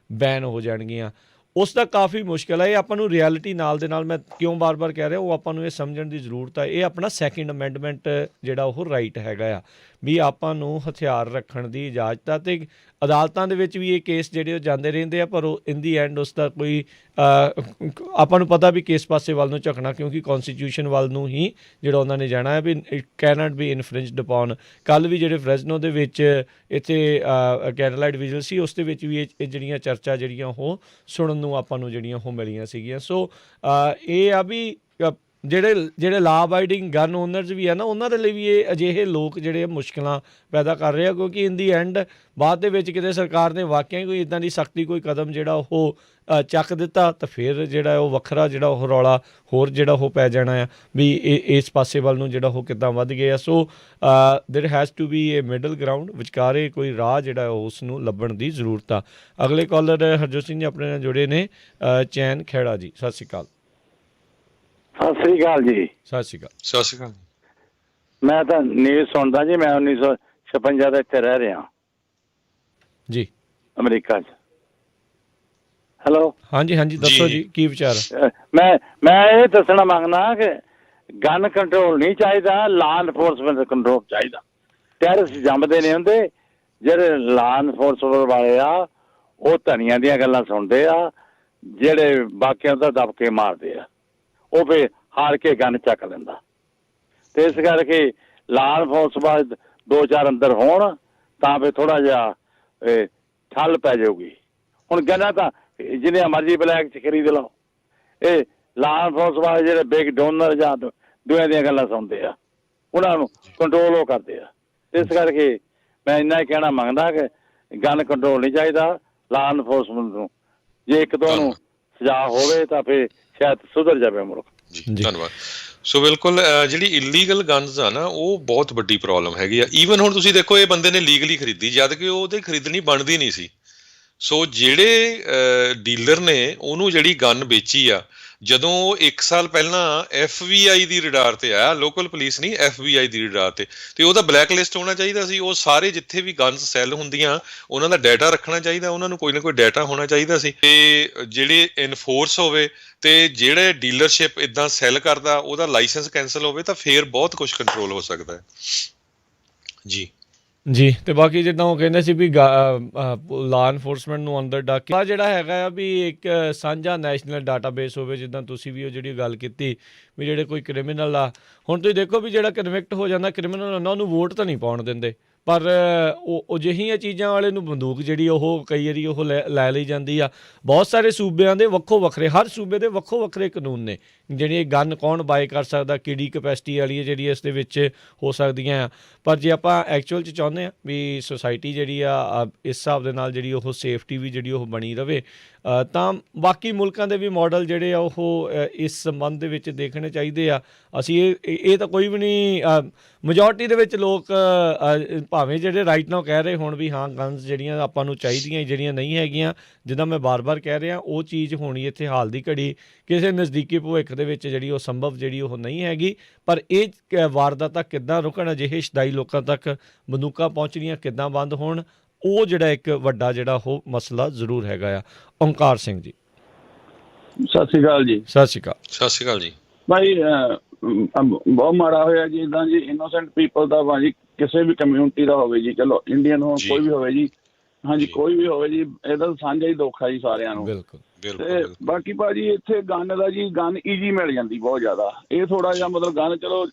ਬੈਨ ਹੋ ਜਾਣਗੀਆਂ, ਉਸ ਦਾ ਕਾਫੀ ਮੁਸ਼ਕਿਲ ਹੈ। ਇਹ ਆਪਾਂ ਨੂੰ ਰਿਐਲਿਟੀ ਨਾਲ ਦੇ ਨਾਲ, ਮੈਂ ਕਿਉਂ ਬਾਰ-ਬਾਰ ਕਹਿ ਰਿਹਾ, ਉਹ ਆਪਾਂ ਨੂੰ ਇਹ ਸਮਝਣ ਦੀ ਜ਼ਰੂਰਤ ਹੈ। ਇਹ ਆਪਣਾ ਸੈਕਿੰਡ ਅਮੈਂਡਮੈਂਟ ਜਿਹੜਾ ਉਹ ਰਾਈਟ ਹੈਗਾ ਆ ਵੀ ਆਪਾਂ ਨੂੰ ਹਥਿਆਰ ਰੱਖਣ ਦੀ ਇਜਾਜ਼ਤ ਆ। ਅਤੇ ਅਦਾਲਤਾਂ ਦੇ ਵਿੱਚ ਵੀ ਇਹ ਕੇਸ ਜਿਹੜੇ ਉਹ ਜਾਂਦੇ ਰਹਿੰਦੇ ਆ, ਪਰ ਉਹ ਇਨ ਦੀ ਐਂਡ ਉਸ ਦਾ ਕੋਈ ਆਪਾਂ ਨੂੰ ਪਤਾ ਵੀ ਕਿਸ ਪਾਸੇ ਵੱਲ ਨੂੰ ਝੁਕਣਾ, ਕਿਉਂਕਿ ਕੌਨਸਟੀਟਿਊਸ਼ਨ ਵੱਲ ਨੂੰ ਹੀ ਜਿਹੜਾ ਉਹਨਾਂ ਨੇ ਜਾਣਾ ਹੈ ਵੀ ਇਟ ਕੈਨਟ ਬੀ ਇਨਫਰਿੰਜਡ ਅਪੋਨ। ਕੱਲ੍ਹ ਵੀ ਜਿਹੜੇ ਫਰੈਜ਼ਨੋ ਦੇ ਵਿੱਚ ਇੱਥੇ ਕੈਂਡਲਲਾਈਟ ਵਿਜਲ ਸੀ, ਉਸ ਦੇ ਵਿੱਚ ਵੀ ਇਹ ਜਿਹੜੀਆਂ ਚਰਚਾ ਜਿਹੜੀਆਂ ਉਹ ਸੁਣਨ ਨੂੰ ਆਪਾਂ ਨੂੰ ਜਿਹੜੀਆਂ ਉਹ ਮਿਲੀਆਂ ਸੀਗੀਆਂ। ਸੋ ਇਹ ਆ ਵੀ ਜਿਹੜੇ ਲਾ ਅਬਾਈਡਿੰਗ ਗਨ ਓਨਰਸ ਵੀ ਆ ਨਾ, ਉਹਨਾਂ ਦੇ ਲਈ ਵੀ ਇਹ ਅਜਿਹੇ ਲੋਕ ਜਿਹੜੇ ਮੁਸ਼ਕਿਲਾਂ ਪੈਦਾ ਕਰ ਰਹੇ ਆ, ਕਿਉਂਕਿ ਇਨ ਦੀ ਐਂਡ ਬਾਅਦ ਦੇ ਵਿੱਚ ਕਿਤੇ ਸਰਕਾਰ ਨੇ ਵਾਕਿਆ ਕੋਈ ਇੱਦਾਂ ਦੀ ਸਖਤੀ ਕੋਈ ਕਦਮ ਜਿਹੜਾ ਉਹ ਚੱਕ ਦਿੱਤਾ ਤਾਂ ਫਿਰ ਜਿਹੜਾ ਉਹ ਵੱਖਰਾ ਜਿਹੜਾ ਉਹ ਰੌਲਾ ਹੋਰ ਜਿਹੜਾ ਉਹ ਪੈ ਜਾਣਾ ਆ ਵੀ ਇਸ ਪਾਸੇ ਵੱਲ ਨੂੰ ਜਿਹੜਾ ਉਹ ਕਿੱਦਾਂ ਵੱਧ ਗਏ ਆ। So there has to be a middle ground, ਵਿਚਕਾਰੇ ਕੋਈ ਰਾਹ ਜਿਹੜਾ ਉਸ ਨੂੰ ਲੱਭਣ ਦੀ ਜ਼ਰੂਰਤ ਆ। ਅਗਲੇ ਕਾਲਰ ਹਰਜੋਤ ਸਿੰਘ ਜੀ ਆਪਣੇ ਨਾਲ ਜੁੜੇ ਨੇ, ਚੈਨ ਖੇੜਾ ਜੀ, ਸਤਿ ਸ਼੍ਰੀ ਅਕਾਲ। ਸਤਿ ਸ੍ਰੀ ਅਕਾਲ ਜੀ। ਸਤਿ ਸ਼੍ਰੀ ਅਕਾਲ। ਸਤਿ ਸ਼੍ਰੀ ਅਕਾਲ। ਮੈਂ ਤਾਂ ਨਿਊਜ਼ ਸੁਣਦਾ ਜੀ, ਮੈਂ 1956 ਦਾ ਇੱਥੇ ਰਹਿ ਰਿਹਾ ਜੀ, ਅਮਰੀਕਾ 'ਚ। ਹੈਲੋ, ਹਾਂਜੀ ਹਾਂਜੀ, ਦੱਸੋ ਜੀ ਕੀ ਵਿਚਾਰ? ਮੈਂ ਇਹ ਦੱਸਣਾ ਮੰਗਦਾ ਕਿ ਗਨ ਕੰਟਰੋਲ ਨਹੀਂ ਚਾਹੀਦਾ, ਲਾ ਐਨਫੋਰਸਮੈਂਟ ਕੰਟਰੋਲ ਚਾਹੀਦਾ। ਟੈਰਰਿਸਟ ਜੰਮਦੇ ਨਹੀਂ ਹੁੰਦੇ, ਜਿਹੜੇ ਲਾ ਐਨਫੋਰਸਮੈਂਟ ਵਾਲੇ ਆ ਉਹ ਧਨੀਆਂ ਦੀਆਂ ਗੱਲਾਂ ਸੁਣਦੇ ਆ, ਜਿਹੜੇ ਬਾਕੀਆਂ ਦਾ ਦਬ ਕੇ ਮਾਰਦੇ ਆ, ਉਹ ਫਿਰ ਹਾਰ ਕੇ ਗਨ ਚੱਕ ਲੈਂਦਾ। ਤੇ ਇਸ ਕਰਕੇ ਲਾ ਐਨਫੋਰਸਮੈਂਟ 2-4 ਅੰਦਰ ਹੋਣ ਤਾਂ ਫਿਰ ਥੋੜਾ ਜਿਹਾ ਠੱਲ ਪੈ ਜਾਊਗੀ। ਹੁਣ ਗੰਨਾਂ ਤਾਂ ਜਿੰਨੇ ਮਰਜ਼ੀ ਬਲੈਕ 'ਚ ਖਰੀਦ ਲਓ, ਇਹ ਲਾ ਐਨਫੋਰਸਮੈਂਟ ਜਿਹੜੇ ਬਿਗ ਡੋਨਰ ਜਾਂ ਦੁਨੀਆਂ ਦੀਆਂ ਗੱਲਾਂ ਸੁਣਦੇ ਆ, ਉਹਨਾਂ ਨੂੰ ਕੰਟਰੋਲ ਉਹ ਕਰਦੇ ਆ। ਇਸ ਕਰਕੇ ਮੈਂ ਇੰਨਾ ਹੀ ਕਹਿਣਾ ਮੰਗਦਾ ਕਿ ਗਨ ਕੰਟਰੋਲ ਨਹੀਂ ਚਾਹੀਦਾ, ਲਾ ਐਨਫੋਰਸਮੈਂਟ ਨੂੰ ਜੇ ਇੱਕ ਦੋ ਨੂੰ ਸਜ਼ਾ ਹੋਵੇ ਤਾਂ ਫਿਰ ਸ਼ਾਇਦ ਸੁਧਰ ਜਾਵੇ ਮੁਲਕ। ਜੀ, ਧੰਨਵਾਦ। ਸੋ ਬਿਲਕੁਲ ਜਿਹੜੀ ਇਲੀਗਲ ਗਨਜ਼ ਆ ਨਾ, ਉਹ ਬਹੁਤ ਵੱਡੀ ਪ੍ਰੋਬਲਮ ਹੈਗੀ ਆ। ਈਵਨ ਹੁਣ ਤੁਸੀਂ ਦੇਖੋ, ਇਹ ਬੰਦੇ ਨੇ ਲੀਗਲੀ ਖਰੀਦੀ, ਜਦ ਕਿ ਉਹਦੇ ਖਰੀਦਣੀ ਬਣਦੀ ਨਹੀਂ ਸੀ। ਸੋ ਜਿਹੜੇ ਡੀਲਰ ਨੇ ਉਹਨੂੰ ਜਿਹੜੀ ਗਨ ਵੇਚੀ ਆ, ਜਦੋਂ ਉਹ 1 ਸਾਲ ਪਹਿਲਾਂ FBI ਦੀ ਰਿਡਾਰ ਤੇ ਆਇਆ, ਲੋਕਲ ਪੁਲਿਸ ਨਹੀਂ, FBI ਦੀ ਰਿਡਾਰ ਤੇ ਉਹਦਾ ਬਲੈਕ ਲਿਸਟ ਹੋਣਾ ਚਾਹੀਦਾ ਸੀ। ਉਹ ਸਾਰੇ ਜਿੱਥੇ ਵੀ ਗਨਸ ਸੈੱਲ ਹੁੰਦੀਆਂ ਉਹਨਾਂ ਦਾ ਡਾਟਾ ਰੱਖਣਾ ਚਾਹੀਦਾ, ਉਹਨਾਂ ਨੂੰ ਕੋਈ ਨਾ ਕੋਈ ਡਾਟਾ ਹੋਣਾ ਚਾਹੀਦਾ ਸੀ। ਤੇ ਜਿਹੜੇ ਇਨਫੋਰਸ ਹੋਵੇ ਤੇ ਜਿਹੜੇ ਡੀਲਰਸ਼ਿਪ ਇਦਾਂ ਸੈੱਲ ਕਰਦਾ ਉਹਦਾ ਲਾਇਸੈਂਸ ਕੈਂਸਲ ਹੋਵੇ ਤਾਂ ਫੇਰ ਬਹੁਤ ਕੁਝ ਕੰਟਰੋਲ ਹੋ ਸਕਦਾ ਹੈ। ਜੀ ਜੀ। ਤੇ ਬਾਕੀ ਜਿੱਦਾਂ ਉਹ ਕਹਿੰਦੇ ਸੀ ਵੀ ਲਾ ਇਨਫੋਰਸਮੈਂਟ ਨੂੰ ਅੰਦਰ ਡੱਕ ਕੇ ਜਿਹੜਾ ਹੈਗਾ ਆ ਵੀ ਇੱਕ ਸਾਂਝਾ ਨੈਸ਼ਨਲ ਡਾਟਾਬੇਸ ਹੋਵੇ, ਜਿੱਦਾਂ ਤੁਸੀਂ ਵੀ ਉਹ ਜਿਹੜੀ ਗੱਲ ਕੀਤੀ ਵੀ ਜਿਹੜੇ ਕੋਈ ਕ੍ਰਿਮੀਨਲ ਆ, ਹੁਣ ਤੁਸੀਂ ਦੇਖੋ ਵੀ ਜਿਹੜਾ ਕਨਵਿਕਟ ਹੋ ਜਾਂਦਾ ਕ੍ਰਿਮੀਨਲ ਹੁੰਦਾ ਉਹਨੂੰ ਵੋਟ ਤਾਂ ਨਹੀਂ ਪਾਉਣ ਦਿੰਦੇ, ਪਰ ਉਹ ਅਜਿਹੀਆਂ ਚੀਜ਼ਾਂ ਵਾਲੇ ਨੂੰ ਬੰਦੂਕ ਜਿਹੜੀ ਉਹ ਕਈ ਵਾਰੀ ਉਹ ਲੈ ਲਈ ਜਾਂਦੀ ਆ। ਬਹੁਤ ਸਾਰੇ ਸੂਬਿਆਂ ਦੇ ਵੱਖੋ ਵੱਖਰੇ, ਹਰ ਸੂਬੇ ਦੇ ਵੱਖੋ ਵੱਖਰੇ ਕਾਨੂੰਨ ਨੇ ਜਿਹੜੀ ਗਨ ਕੌਣ ਬਾਏ ਕਰ ਸਕਦਾ, ਕਿਹੜੀ ਕਪੈਸਿਟੀ ਵਾਲੀ ਹੈ ਜਿਹੜੀ ਇਸ ਦੇ ਵਿੱਚ ਹੋ ਸਕਦੀਆਂ ਆ। ਪਰ ਜੇ ਆਪਾਂ ਐਕਚੁਅਲ 'ਚ ਚਾਹੁੰਦੇ ਹਾਂ ਵੀ ਸੁਸਾਇਟੀ ਜਿਹੜੀ ਆ ਇਸ ਹਿਸਾਬ ਦੇ ਨਾਲ ਜਿਹੜੀ ਉਹ ਸੇਫਟੀ ਵੀ ਜਿਹੜੀ ਉਹ ਬਣੀ ਰਵੇ, ਤਾਂ ਬਾਕੀ ਮੁਲਕਾਂ ਦੇ ਵੀ ਮਾਡਲ ਜਿਹੜੇ ਆ ਉਹ ਇਸ ਸੰਬੰਧ ਦੇ ਵਿੱਚ ਦੇਖਣੇ ਚਾਹੀਦੇ ਆ। ਅਸੀਂ ਇਹ ਤਾਂ ਕੋਈ ਵੀ ਨਹੀਂ, ਮੈਜੋਰਟੀ ਦੇ ਵਿੱਚ ਲੋਕ ਭਾਵੇਂ ਜਿਹੜੇ ਰਾਈਟ ਨਾਓ ਕਹਿ ਰਹੇ ਹੁਣ ਵੀ ਹਾਂ ਗਨਸ ਜਿਹੜੀਆਂ ਆਪਾਂ ਨੂੰ ਚਾਹੀਦੀਆਂ, ਜਿਹੜੀਆਂ ਨਹੀਂ ਹੈਗੀਆਂ, ਜਿੱਦਾਂ ਮੈਂ ਬਾਰ-ਬਾਰ ਕਹਿ ਰਿਹਾ ਉਹ ਚੀਜ਼ ਹੋਣੀ ਇੱਥੇ ਹਾਲ ਦੀ ਘੜੀ ਕਿਸੇ ਨਜ਼ਦੀਕੀ ਭਵਿੱਖ ਦੇ ਵਿੱਚ ਜਿਹੜੀ ਉਹ ਸੰਭਵ ਜਿਹੜੀ ਉਹ ਨਹੀਂ ਹੈਗੀ। ਪਰ ਇਹ ਵਾਰਦਾਤਾਂ ਕਿੱਦਾਂ ਰੁਕਣ, ਅਜਿਹੇ ਸ਼ਦਾਈ ਲੋਕਾਂ ਤੱਕ ਬੰਦੂਕਾਂ ਪਹੁੰਚਣੀਆਂ ਕਿੱਦਾਂ ਬੰਦ ਹੋਣ, ਉਹ ਜਿਹੜਾ ਇੱਕ ਵੱਡਾ ਜਿਹੜਾ ਉਹ ਮਸਲਾ ਜ਼ਰੂਰ ਹੈਗਾ ਆ। ਓਂਕਾਰ ਸਿੰਘ ਜੀ ਸਤਿ ਸ਼੍ਰੀ ਅਕਾਲ ਜੀ। ਸਤਿ ਸ਼੍ਰੀ ਅਕਾਲ। ਸਤਿ ਸ਼੍ਰੀ ਅਕਾਲ ਜੀ। ਭਾਈ ਬਹੁਤ ਮਾੜਾ ਹੋਇਆ ਜੀ, ਇੱਦਾਂ ਜੀ ਇਨੋਸੈਂਟ ਪੀਪਲ ਦਾ ਭਾਜੀ ਕਿਸੇ ਵੀ ਕਮਿਊਨਿਟੀ ਦਾ ਹੋਵੇ ਜੀ, ਚਲੋ ਇੰਡੀਅਨ ਹੋਵੇ ਕੋਈ ਵੀ ਹੋਵੇ ਜੀ, ਹਾਂਜੀ ਕੋਈ ਵੀ ਹੋਵੇ ਜੀ, ਇਹਦਾ ਸਾਂਝਾ ਹੀ ਦੁੱਖ ਹੈ ਜੀ ਸਾਰਿਆਂ ਨੂੰ। ਬਿਲਕੁਲ ਤੇ ਬਾਕੀ ਭਾਜੀ ਇੱਥੇ ਗਨ ਦਾ ਜੀ ਗਨ ਈਜੀ ਮਿਲ ਜਾਂਦੀ ਬਹੁਤ ਜ਼ਿਆਦਾ, ਇਹ ਥੋੜਾ ਜਿਹਾ ਮਤਲਬ ਗਨ ਚਲੋ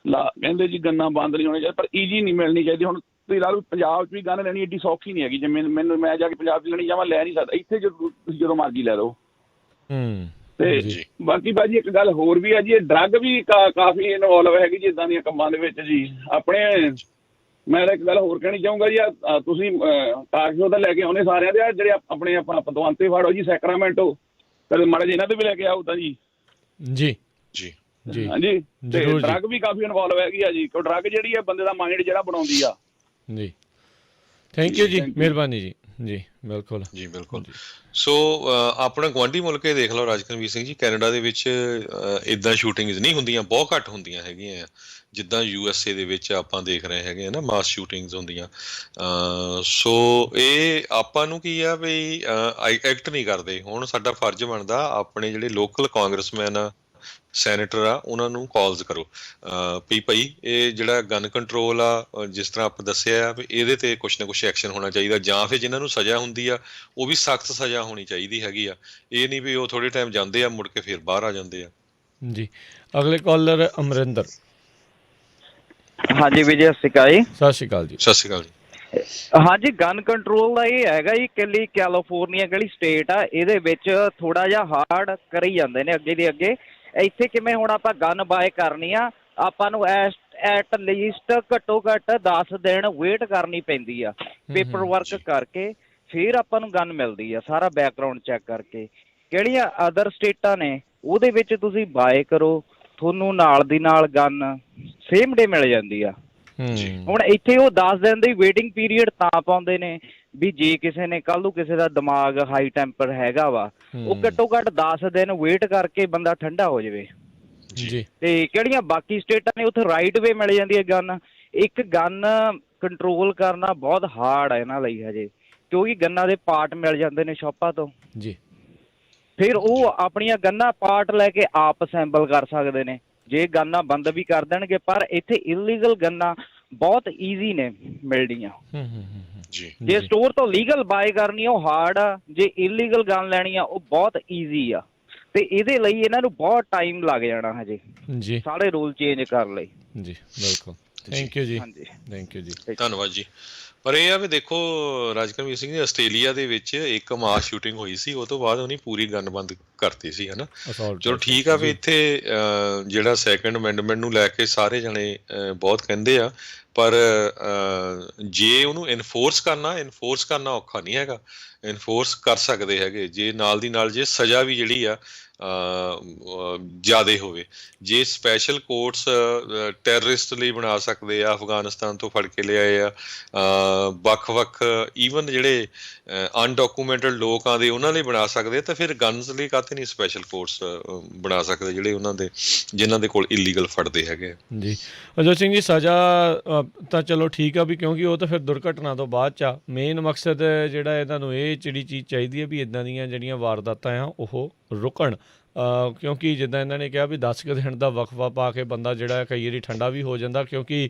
ਕਹਿੰਦੇ ਜੀ ਗੰਨਾਂ ਬੰਦ ਨਹੀਂ ਹੋਣੀ ਚਾਹੀਦੀ ਪਰ ਈਜੀ ਨਹੀਂ ਮਿਲਣੀ ਚਾਹੀਦੀ। ਹੁਣ ਤੁਸੀਂ ਲਾ ਲਓ ਪੰਜਾਬ 'ਚ ਵੀ ਗਨ ਲੈਣੀ ਏਡੀ ਸੌਖੀ ਨਹੀਂ ਹੈਗੀ, ਜੇ ਮੈਨੂੰ ਮੈਂ ਜਾ ਕੇ ਪੰਜਾਬ 'ਚ ਲੈਣੀ ਜਾਵਾਂ ਲੈ ਨਹੀਂ ਸਕਦਾ, ਇੱਥੇ ਜਦੋਂ ਮਰਜ਼ੀ ਲੈ ਲਓ। ਤੇ ਬਾਕੀ ਭਾਜੀ ਇੱਕ ਗੱਲ ਹੋਰ ਵੀ ਹੈ ਜੀ, ਇਹ ਡਰੱਗ ਵੀ ਕਾਫੀ ਇਨਵੋਲਵ ਹੈਗੀ ਜੀ ਇੱਦਾਂ ਦੀਆਂ ਕੰਮਾਂ ਦੇ ਵਿੱਚ ਜੀ। ਆਪਣੇ ਮੈਂ ਇੱਕ ਗੱਲ ਹੋਰ ਕਹਿਣੀ ਚਾਹੂੰਗਾ ਜੀ, ਤੁਸੀਂ ਟਾਕ ਸ਼ੋ ਤਾਂ ਲੈ ਕੇ ਆਉਣੇ ਸਾਰਿਆਂ ਦੇ, ਜਿਹੜੇ ਆਪਣੇ ਆਪਣਾ ਪਤਵੰਤੇ ਫਾੜੋ ਜੀ ਸੈਕਰਾਮੈਂਟੋ, ਕਦੇ ਮਾੜੇ ਜਿਹੇ ਇਹਨਾਂ ਦੇ ਵੀ ਲੈ ਕੇ ਆਓ ਤਾਂ ਜੀ। ਜੀ ਜੀ ਜੀ ਹਾਂਜੀ। ਤੇ ਡਰੱਗ ਵੀ ਕਾਫੀ ਇਨਵੋਲਵ ਹੈਗੀ ਆ ਜੀ, ਕਿਉਂ ਡਰੱਗ ਜਿਹੜੀ ਹੈ ਬੰਦੇ ਦਾ ਮਾਈਂਡ ਜਿਹੜਾ ਬਣਾਉਂਦੀ ਆ ਜੀ। ਥੈਂਕ ਯੂ ਜੀ, ਮਿਹਰਬਾਨੀ ਜੀ। ਜੀ ਬਿਲਕੁਲ ਜੀ ਬਿਲਕੁਲ। ਸੋ ਆਪਣਾ ਗੁਆਂਢੀ ਮੁਲਕ ਇਹ ਦੇਖ ਲਓ ਰਾਜਕਰਮਵੀਰ ਸਿੰਘ ਜੀ, ਕੈਨੇਡਾ ਦੇ ਵਿੱਚ ਇੱਦਾਂ ਸ਼ੂਟਿੰਗਸ ਨਹੀਂ ਹੁੰਦੀਆਂ, ਬਹੁਤ ਘੱਟ ਹੁੰਦੀਆਂ ਹੈਗੀਆਂ ਜਿੱਦਾਂ USA ਦੇ ਵਿੱਚ ਆਪਾਂ ਦੇਖ ਰਹੇ ਹੈਗੇ ਆ ਨਾ ਮਾਸ ਸ਼ੂਟਿੰਗਸ ਹੁੰਦੀਆਂ। ਸੋ ਇਹ ਆਪਾਂ ਨੂੰ ਕੀ ਆ ਵੀ ਐਕਟ ਨਹੀਂ ਕਰਦੇ। ਹੁਣ ਸਾਡਾ ਫਰਜ਼ ਬਣਦਾ ਆਪਣੇ ਜਿਹੜੇ ਲੋਕਲ ਕਾਂਗਰਸਮੈਨ ਆ, ਸੈਨੇਟਰ ਆ, ਉਹਨਾਂ ਨੂੰ ਕਾਲਸ ਕਰੋ ਵੀ ਭਾਈ ਇਹ ਜਿਹੜਾ ਗਨ ਕੰਟਰੋਲ ਆ ਜਿਸ ਤਰ੍ਹਾਂ ਆਪਾਂ ਦੱਸਿਆ ਆ ਵੀ ਇਹਦੇ ਤੇ ਕੁਛ ਨਾ ਕੁਛ ਐਕਸ਼ਨ ਹੋਣਾ ਚਾਹੀਦਾ, ਜਾਂ ਫਿਰ ਜਿਨ੍ਹਾਂ ਨੂੰ ਸਜ਼ਾ ਹੁੰਦੀ ਆ ਉਹ ਵੀ ਸਖਤ ਸਜ਼ਾ ਹੋਣੀ ਚਾਹੀਦੀ ਹੈਗੀ ਆ। ਇਹ ਨਹੀਂ ਵੀ ਉਹ ਥੋੜੇ ਟਾਈਮ ਜਾਂਦੇ ਆ ਮੁੜ ਕੇ ਫਿਰ ਬਾਹਰ ਆ ਜਾਂਦੇ ਆ ਜੀ। ਅਗਲੇ ਕਾਲਰ ਅਮਰਿੰਦਰ। ਹਾਂਜੀ ਵਿਜੇ, ਸਤਿ ਸ਼੍ਰੀ ਅਕਾਲ ਜੀ। ਸਤਿ ਸ਼੍ਰੀ ਅਕਾਲ ਜੀ। ਸਤਿ ਸ਼੍ਰੀ ਅਕਾਲ ਜੀ। ਹਾਂਜੀ, ਗਨ ਕੰਟਰੋਲ ਦਾ ਇਹ ਹੈਗਾ ਜੀ, ਇਕੱਲੀ ਕੈਲੀਫੋਰਨੀਆ ਜਿਹੜੀ ਸਟੇਟ ਆ ਇਹਦੇ ਵਿੱਚ ਥੋੜਾ ਜਿਹਾ ਹਾਰਡ ਕਰੀ ਜਾਂਦੇ ਨੇ ਅੱਗੇ ਦੇ ਅੱਗੇ। ਇੱਥੇ ਕਿਵੇਂ ਹੁਣ ਆਪਾਂ ਗਨ ਬਾਏ ਕਰਨੀ ਆ, ਆਪਾਂ ਨੂੰ ਐਟ ਲੀਸਟ ਘੱਟੋ ਘੱਟ 10 ਦਿਨ ਵੇਟ ਕਰਨੀ ਪੈਂਦੀ ਆ, ਪੇਪਰ ਵਰਕ ਕਰਕੇ ਫਿਰ ਆਪਾਂ ਨੂੰ ਗਨ ਮਿਲਦੀ ਆ, ਸਾਰਾ ਬੈਕਗਰਾਉਂਡ ਚੈੱਕ ਕਰਕੇ। ਕਿਹੜੀਆਂ ਅਦਰ ਸਟੇਟਾਂ ਨੇ ਉਹਦੇ ਵਿੱਚ ਤੁਸੀਂ ਬਾਏ ਕਰੋ, ਤੁਹਾਨੂੰ ਨਾਲ ਦੀ ਨਾਲ ਗਨ ਸੇਮ ਡੇ ਮਿਲ ਜਾਂਦੀ ਆ। ਹੁਣ ਇੱਥੇ ਉਹ 10 ਦਿਨ ਦੀ ਵੇਟਿੰਗ ਪੀਰੀਅਡ ਤਾਂ ਪਾਉਂਦੇ ਨੇ ਵੀ ਜੇ ਕਿਸੇ ਨੇ ਕੱਲ ਨੂੰ ਕਿਸੇ ਦਾ ਦਿਮਾਗ ਹਾਈ ਟੈਂਪਰ ਹੈਗਾ ਵਾ, ਉਹ ਘੱਟੋ ਘੱਟ 10 ਦਿਨ ਵੇਟ ਕਰਕੇ ਬੰਦਾ ਠੰਡਾ ਹੋ ਜਾਵੇ। ਤੇ ਕਿਹੜੀਆਂ ਬਾਕੀ ਸਟੇਟਾਂ ਨੇ ਉੱਥੇ ਰਾਈਟ ਵੇ ਮਿਲ ਜਾਂਦੀ ਹੈ ਗਨ। ਇੱਕ ਗਨ ਕੰਟਰੋਲ ਕਰਨਾ ਬਹੁਤ ਹਾਰਡ ਹੈ ਇਹਨਾਂ ਲਈ ਹਜੇ, ਕਿਉਂਕਿ ਗੰਨਾਂ ਦੇ ਪਾਰਟ ਮਿਲ ਜਾਂਦੇ ਨੇ ਸ਼ਾਪਾਂ ਤੋਂ ਜੀ। ਫਿਰ ਉਹ ਆਪਣੀਆਂ ਗੰਨਾਂ ਪਾਰਟ ਲੈ ਕੇ ਆਪ ਅਸੈਂਬਲ ਕਰ ਸਕਦੇ ਨੇ ਜੇ ਗੰਨਾਂ ਬੰਦ ਵੀ ਕਰ ਦੇਣਗੇ। ਪਰ ਇੱਥੇ ਇਲੀਗਲ ਗੰਨਾਂ ਬਹੁਤ ਈਜ਼ੀ ਨੇ ਮਿਲਣੀਆਂ। ਜੇ ਸਟੋਰ ਤੋਂ ਲੀਗਲ ਬਾਏ ਕਰਨੀ ਉਹ ਹਾਰਡ ਆ, ਜੇ ਇਲੀਗਲ ਗਨ ਲੈਣੀ ਆ ਉਹ ਬਹੁਤ ਈਜ਼ੀ ਆ। ਤੇ ਇਹਦੇ ਲਈ ਇਹਨਾਂ ਨੂੰ ਬਹੁਤ ਟਾਈਮ ਲੱਗ ਜਾਣਾ ਹਜੇ ਜੀ, ਸਾਰੇ ਰੂਲ ਚੇਂਜ ਕਰਨ ਲਈ ਜੀ। ਬਿਲਕੁਲ, ਥੈਂਕ ਯੂ ਜੀ। ਥੈਂਕ ਯੂ ਜੀ, ਧੰਨਵਾਦ ਜੀ। ਪਰ ਇਹ ਆ ਵੀ ਦੇਖੋ ਰਾਜਕਰਮਵੀਰ ਸਿੰਘ ਜੀ, ਆਸਟ੍ਰੇਲੀਆ ਦੇ ਵਿੱਚ ਇੱਕ ਮਾਸ ਸ਼ੂਟਿੰਗ ਹੋਈ ਸੀ, ਉਹ ਤੋਂ ਬਾਅਦ ਉਹਨੇ ਪੂਰੀ ਗਨ ਬੰਦ ਕਰਤੀ ਸੀ ਹਨਾ। ਚਲੋ ਠੀਕ ਆ ਵੀ ਇੱਥੇ ਜਿਹੜਾ ਸੈਕੰਡ ਅਮੈਂਡਮੈਂਟ ਨੂੰ ਲੈ ਕੇ ਸਾਰੇ ਜਣੇ ਬਹੁਤ ਕਹਿੰਦੇ ਆ, ਪਰ ਜੇ ਉਹਨੂੰ ਇਨਫੋਰਸ ਕਰਨਾ ਔਖਾ ਨਹੀਂ ਹੈਗਾ। ਇਨਫੋਰਸ ਕਰ ਸਕਦੇ ਹੈਗੇ ਜੇ ਨਾਲ ਦੀ ਨਾਲ ਜੇ ਸਜ਼ਾ ਵੀ ਜਿਹੜੀ ਆ ਜ਼ਿਆਦਾ ਹੋਵੇ। ਜੇ ਸਪੈਸ਼ਲ ਕੋਰਟਸ ਟੈਰਰਿਸਟ ਲਈ ਬਣਾ ਸਕਦੇ ਆ, ਅਫਗਾਨਿਸਤਾਨ ਤੋਂ ਫੜ ਕੇ ਲਿਆਏ ਆ, ਵੱਖ-ਵੱਖ ਈਵਨ ਜਿਹੜੇ ਅਨਡਾਕੂਮੈਂਟਡ ਲੋਕ ਆਉਂਦੇ ਉਹਨਾਂ ਲਈ ਬਣਾ ਸਕਦੇ, ਤਾਂ ਫਿਰ ਗਨਸ ਲਈ ਕਾਹਤੇ ਨਹੀਂ ਸਪੈਸ਼ਲ ਕੋਰਟਸ ਬਣਾ ਸਕਦੇ ਜਿਹੜੇ ਉਹਨਾਂ ਦੇ ਜਿਨ੍ਹਾਂ ਦੇ ਕੋਲ ਇਲੀਗਲ ਫੜਦੇ ਹੈਗੇ ਜੀ। ਅਜੋਤ ਸਿੰਘ ਜੀ, ਸਜ਼ਾ ਤਾਂ ਚਲੋ ਠੀਕ ਆ ਵੀ, ਕਿਉਂਕਿ ਉਹ ਤਾਂ ਫਿਰ ਦੁਰਘਟਨਾ ਤੋਂ ਬਾਅਦ 'ਚ ਆ। ਮੇਨ ਮਕਸਦ ਜਿਹੜਾ ਇਹਨਾਂ ਨੂੰ ਇਹ ਜਿਹੜੀ ਚੀਜ਼ ਚਾਹੀਦੀ ਹੈ ਵੀ ਇੱਦਾਂ ਦੀਆਂ ਜਿਹੜੀਆਂ ਵਾਰਦਾਤਾਂ ਆ ਉਹ ਰੁਕਣ, ਕਿਉਂਕਿ ਜਿੱਦਾਂ ਇਹਨਾਂ ਨੇ ਕਿਹਾ ਵੀ 10 ਕੁ ਦਿਨ ਦਾ ਵਕਫਾ ਪਾ ਕੇ ਬੰਦਾ ਜਿਹੜਾ ਕਈ ਵਾਰੀ ਠੰਡਾ ਵੀ ਹੋ ਜਾਂਦਾ, ਕਿਉਂਕਿ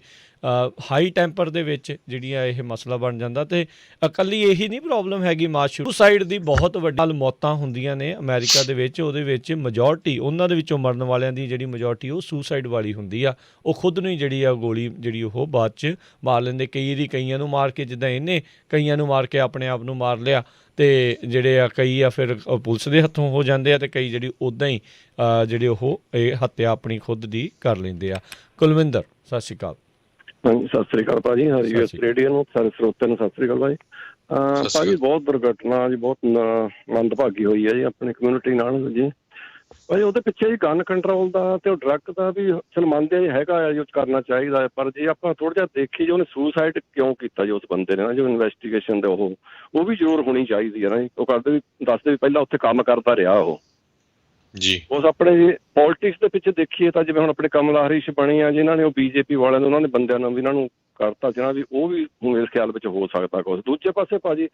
ਹਾਈ ਟੈਂਪਰ ਦੇ ਵਿੱਚ ਜਿਹੜੀਆਂ ਇਹ ਮਸਲਾ ਬਣ ਜਾਂਦਾ। ਤੇ ਇਕੱਲੀ ਇਹੀ ਨਹੀਂ ਪ੍ਰੋਬਲਮ ਹੈਗੀ, ਮਾਸ ਸੁਸਾਈਡ ਦੀ ਬਹੁਤ ਵੱਡੀ ਮੌਤਾਂ ਹੁੰਦੀਆਂ ਨੇ ਅਮਰੀਕਾ ਦੇ ਵਿੱਚ। ਉਹਦੇ ਵਿੱਚ ਮੈਜੋਰਟੀ ਉਹਨਾਂ ਦੇ ਵਿੱਚੋਂ ਮਰਨ ਵਾਲਿਆਂ ਦੀ ਜਿਹੜੀ ਮੈਜੋਰਟੀ ਉਹ ਸੁਸਾਈਡ ਵਾਲੀ ਹੁੰਦੀ ਆ। ਉਹ ਖੁਦ ਨੂੰ ਹੀ ਜਿਹੜੀ ਆ ਗੋਲੀ ਜਿਹੜੀ ਉਹ ਬਾਅਦ 'ਚ ਮਾਰ ਲੈਂਦੇ। ਕਈ ਵਾਰੀ ਕਈਆਂ ਨੂੰ ਮਾਰ ਕੇ, ਜਿੱਦਾਂ ਇਹਨੇ ਕਈਆਂ ਨੂੰ ਮਾਰ ਕੇ ਆਪਣੇ ਆਪ ਨੂੰ ਮਾਰ ਲਿਆ, ਤੇ ਜਿਹੜੇ ਆ ਕਈ ਆ ਫਿਰ ਪੁਲਿਸ ਦੇ ਹੱਥੋਂ ਹੋ ਜਾਂਦੇ ਆ, ਤੇ ਕਈ ਜਿਹੜੀ ਉੱਦਾਂ ਹੀ ਜਿਹੜੇ ਉਹ ਇਹ ਹੱਤਿਆ ਆਪਣੀ ਖੁਦ ਦੀ ਕਰ ਲੈਂਦੇ ਆ। ਕੁਲਵਿੰਦਰ, ਸਤਿ ਸ਼੍ਰੀ ਅਕਾਲ। ਹਾਂਜੀ, ਸਤਿ ਸ੍ਰੀ ਅਕਾਲ ਭਾਜੀ। ਯੂਐਸ ਰੇਡੀਓ ਨੂੰ ਸਾਰੇ ਸਰੋਤਿਆਂ ਨੂੰ ਸਤਿ ਸ੍ਰੀ ਅਕਾਲ ਭਾਜੀ। ਭਾਜੀ ਬਹੁਤ ਦੁਰਘਟਨਾ ਜੀ ਬਹੁਤ ਮੰਦਭਾਗੀ ਹੋਈ ਹੈ ਜੀ ਆਪਣੀ ਕਮਿਊਨਿਟੀ ਨਾਲ ਜੀ। ਭਾਜੀ ਉਹਦੇ ਪਿੱਛੇ ਜੀ ਗਨ ਕੰਟਰੋਲ ਦਾ ਤੇ ਉਹ ਡਰੱਗ ਦਾ ਵੀ ਚਲ ਮੰਨਦੇ ਹੈਗਾ ਆ, ਜੋ ਕਰਨਾ ਚਾਹੀਦਾ ਹੈ, ਪਰ ਜੇ ਆਪਾਂ ਥੋੜਾ ਜਿਹਾ ਦੇਖੀ ਜੀ ਉਹਨੇ ਸੁਸਾਈਡ ਕਿਉਂ ਕੀਤਾ ਜੀ ਉਸ ਬੰਦੇ ਨੇ ਨਾ, ਜੋ ਇਨਵੈਸਟੀਗੇਸ਼ਨ ਦੇ ਉਹ ਵੀ ਜ਼ਰੂਰ ਹੋਣੀ ਚਾਹੀਦੀ ਹੈ ਨਾ ਜੀ। ਉਹ ਕਰਦੇ ਵੀ ਦੱਸਦੇ ਵੀ ਪਹਿਲਾਂ ਉੱਥੇ ਕੰਮ ਕਰਦਾ ਰਿਹਾ ਉਹ ਜੀ। ਉਸ ਆਪਣੇ ਪੋਲਿਟਿਕਸ ਦੇ ਪਿੱਛੇ ਦੇਖੀਏ ਤਾਂ ਜਿਵੇਂ ਹੁਣ ਆਪਣੇ ਕਮਲਾ ਹਰੀਸ਼ ਬਣੀ ਆ ਜਿਨ੍ਹਾਂ ਨੇ ਉਹ ਬੀਜੇਪੀ ਵਾਲਿਆਂ ਨੇ ਉਹਨਾਂ ਨੇ ਬੰਦਿਆਂ ਨੂੰ ਵੀ ਇਹਨਾਂ ਨੂੰ ਕਰਤਾ ਜਿਹਨਾਂ ਵੀ ਉਹ ਵੀ ਮੇਰੇ ਖਿਆਲ ਵਿੱਚ ਹੋ ਸਕਦਾ ਕੁਛ। ਦੂਜੇ ਪਾਸੇ ਭਾਜੀ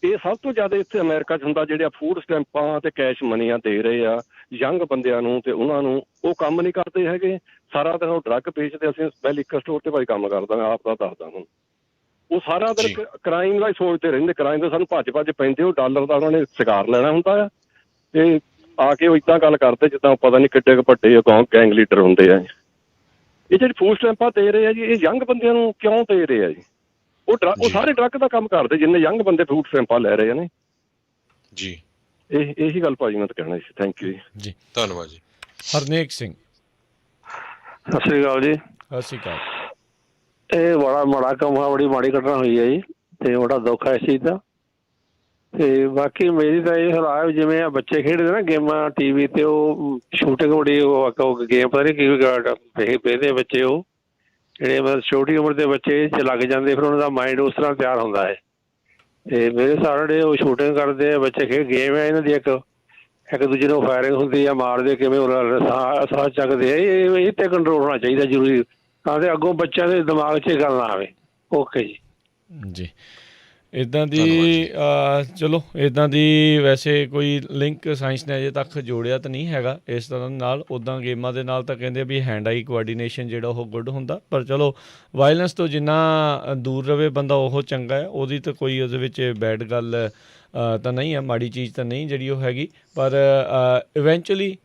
ਇਹ ਸਭ ਤੋਂ ਜ਼ਿਆਦਾ ਇੱਥੇ ਅਮਰੀਕਾ 'ਚ ਹੁੰਦਾ, ਜਿਹੜੇ ਫੂਡ ਸਟੈਂਪਾਂ ਤੇ ਕੈਸ਼ ਮਨੀਆਂ ਦੇ ਰਹੇ ਆ ਯੰਗ ਬੰਦਿਆਂ ਨੂੰ, ਤੇ ਉਹਨਾਂ ਨੂੰ ਉਹ ਕੰਮ ਨਹੀਂ ਕਰਦੇ ਹੈਗੇ। ਸਾਰਾ ਦਿਨ ਉਹ ਡਰੱਗ ਵੇਚਦੇ। ਅਸੀਂ ਮੈਂ ਲਿਕਰ ਸਟੋਰ ਤੇ ਭਾਈ ਕੰਮ ਕਰਦਾ, ਆਪ ਦਾ ਦੱਸਦਾ ਹੁਣ। ਉਹ ਸਾਰਾ ਦਿਨ ਕ੍ਰਾਈਮ ਦਾ ਹੀ ਸੋਚਦੇ ਰਹਿੰਦੇ, ਕ੍ਰਾਈਮ ਦਾ ਸਾਨੂੰ ਭੱਜ ਪੈਂਦੇ। ਉਹ ਡਾਲਰ ਦਾ ਉਹਨਾਂ ਨੇ ਸ਼ਿਕਾਰ ਲੈਣਾ ਹੁੰਦਾ ਆ, ਤੇ ਆ ਕੇ ਉਹ ਏਦਾਂ ਗੱਲ ਕਰਦੇ ਜਿੱਦਾਂ ਪਤਾ ਨਹੀਂ ਕਿੱਡੇ ਕੁ ਵੱਡੇ ਗੈਂਗ ਲੀਡਰ ਹੁੰਦੇ ਆ। ਇਹ ਜਿਹੜੀ ਫੂਡ ਸਟੈਂਪਾਂ ਦੇ ਰਹੇ ਆ ਜੀ, ਇਹ ਯੰਗ ਬੰਦਿਆਂ ਨੂੰ ਕਿਉਂ ਦੇ ਰਹੇ ਆ ਜੀ? ਉਹ ਸਾਰੇ ਡਰੱਗ ਦਾ ਕੰਮ ਕਰਦੇ ਜਿੰਨੇ ਯੰਗ ਬੰਦੇ ਫੂਡ ਸਟੈਂਪਾਂ ਲੈ ਰਹੇ ਨੇ ਜੀ। ਇਹੀ ਗੱਲ ਭਾਜੀ ਮੈਂ ਤਾਂ ਕਹਿਣਾ ਸੀ। ਥੈਂਕ ਯੂ ਜੀ, ਧੰਨਵਾਦ ਜੀ। ਹਰਨੇਕ ਸਿੰਘ, ਸਤਿ ਸ੍ਰੀ ਅਕਾਲ ਜੀ। ਸਤਿ ਸ਼੍ਰੀ ਅਕਾਲ। ਇਹ ਬੜਾ ਮਾੜਾ ਕੰਮ ਆ, ਬੜੀ ਮਾੜੀ ਘਟਨਾ ਹੋਈ ਹੈ ਜੀ, ਤੇ ਬੜਾ ਦੁੱਖ ਹੈ ਇਸ ਚੀਜ਼ ਦਾ। ਤੇ ਬਾਕੀ ਮੇਰੀ ਤਾਂ ਇਹ ਸਲਾਹ ਹੈ, ਜਿਵੇਂ ਆ ਬੱਚੇ ਖੇਡਦੇ ਨਾ ਗੇਮਾਂ ਟੀਵੀ ਤੇ, ਉਹ ਸ਼ੂਟਿੰਗ ਬੜੀ ਉਹ ਗੇਮ ਪਤਾ ਨਹੀਂ ਕੀ ਪੇਦੇ ਬੱਚੇ, ਉਹ ਜਿਹੜੇ ਮਤਲਬ ਛੋਟੀ ਉਮਰ ਦੇ ਬੱਚੇ ਚ ਲੱਗ ਜਾਂਦੇ, ਫਿਰ ਉਹਨਾਂ ਦਾ ਮਾਇੰਡ ਉਸ ਤਰ੍ਹਾਂ ਤਿਆਰ ਹੁੰਦਾ ਹੈ। ਤੇ ਮੇਰੇ ਸਾਰੇ ਉਹ ਸ਼ੂਟਿੰਗ ਕਰਦੇ ਆ ਬੱਚੇ, ਖੇਡ ਗੇਮ ਹੈ ਇਹਨਾਂ ਦੀ, ਇੱਕ ਦੂਜੇ ਨੂੰ ਫਾਇਰਿੰਗ ਹੁੰਦੀ ਆ, ਮਾਰਦੇ ਕਿਵੇਂ ਸਾਹ ਚੱਕਦੇ ਆ। ਇਹ ਤੇ ਕੰਟਰੋਲ ਹੋਣਾ ਚਾਹੀਦਾ ਜ਼ਰੂਰੀ, ਤਾਂ ਤੇ ਅੱਗੋਂ ਬੱਚਿਆਂ ਦੇ ਦਿਮਾਗ 'ਚ ਇਹ ਗੱਲ ਨਾ ਆਵੇ। ਓਕੇ ਜੀ। ਜੀ, ਇੱਦਾਂ ਦੀ ਚਲੋ ਇੱਦਾਂ ਦੀ ਵੈਸੇ ਕੋਈ ਲਿੰਕ ਸਾਇੰਸ ਨੇ ਅਜੇ ਤੱਕ ਜੋੜਿਆ ਤਾਂ ਨਹੀਂ ਹੈਗਾ ਇਸ ਤਰ੍ਹਾਂ ਨਾਲ। ਉੱਦਾਂ ਗੇਮਾਂ ਦੇ ਨਾਲ ਤਾਂ ਕਹਿੰਦੇ ਵੀ ਹੈਂਡ ਆਈ ਕੋਆਰਡੀਨੇਸ਼ਨ ਜਿਹੜਾ ਉਹ ਗੁੱਡ ਹੁੰਦਾ, ਪਰ ਚਲੋ ਵਾਇਲੈਂਸ ਤੋਂ ਜਿੰਨਾ ਦੂਰ ਰਵੇ ਬੰਦਾ ਉਹ ਚੰਗਾ ਹੈ। ਉਹਦੀ ਤਾਂ ਕੋਈ ਉਹਦੇ ਵਿੱਚ ਬੈਡ ਗੱਲ ਤਾਂ ਨਹੀਂ ਹੈ, ਮਾੜੀ ਚੀਜ਼ ਤਾਂ ਨਹੀਂ ਜਿਹੜੀ ਉਹ ਹੈਗੀ, ਪਰ ਇਵੈਂਚੁਅਲੀ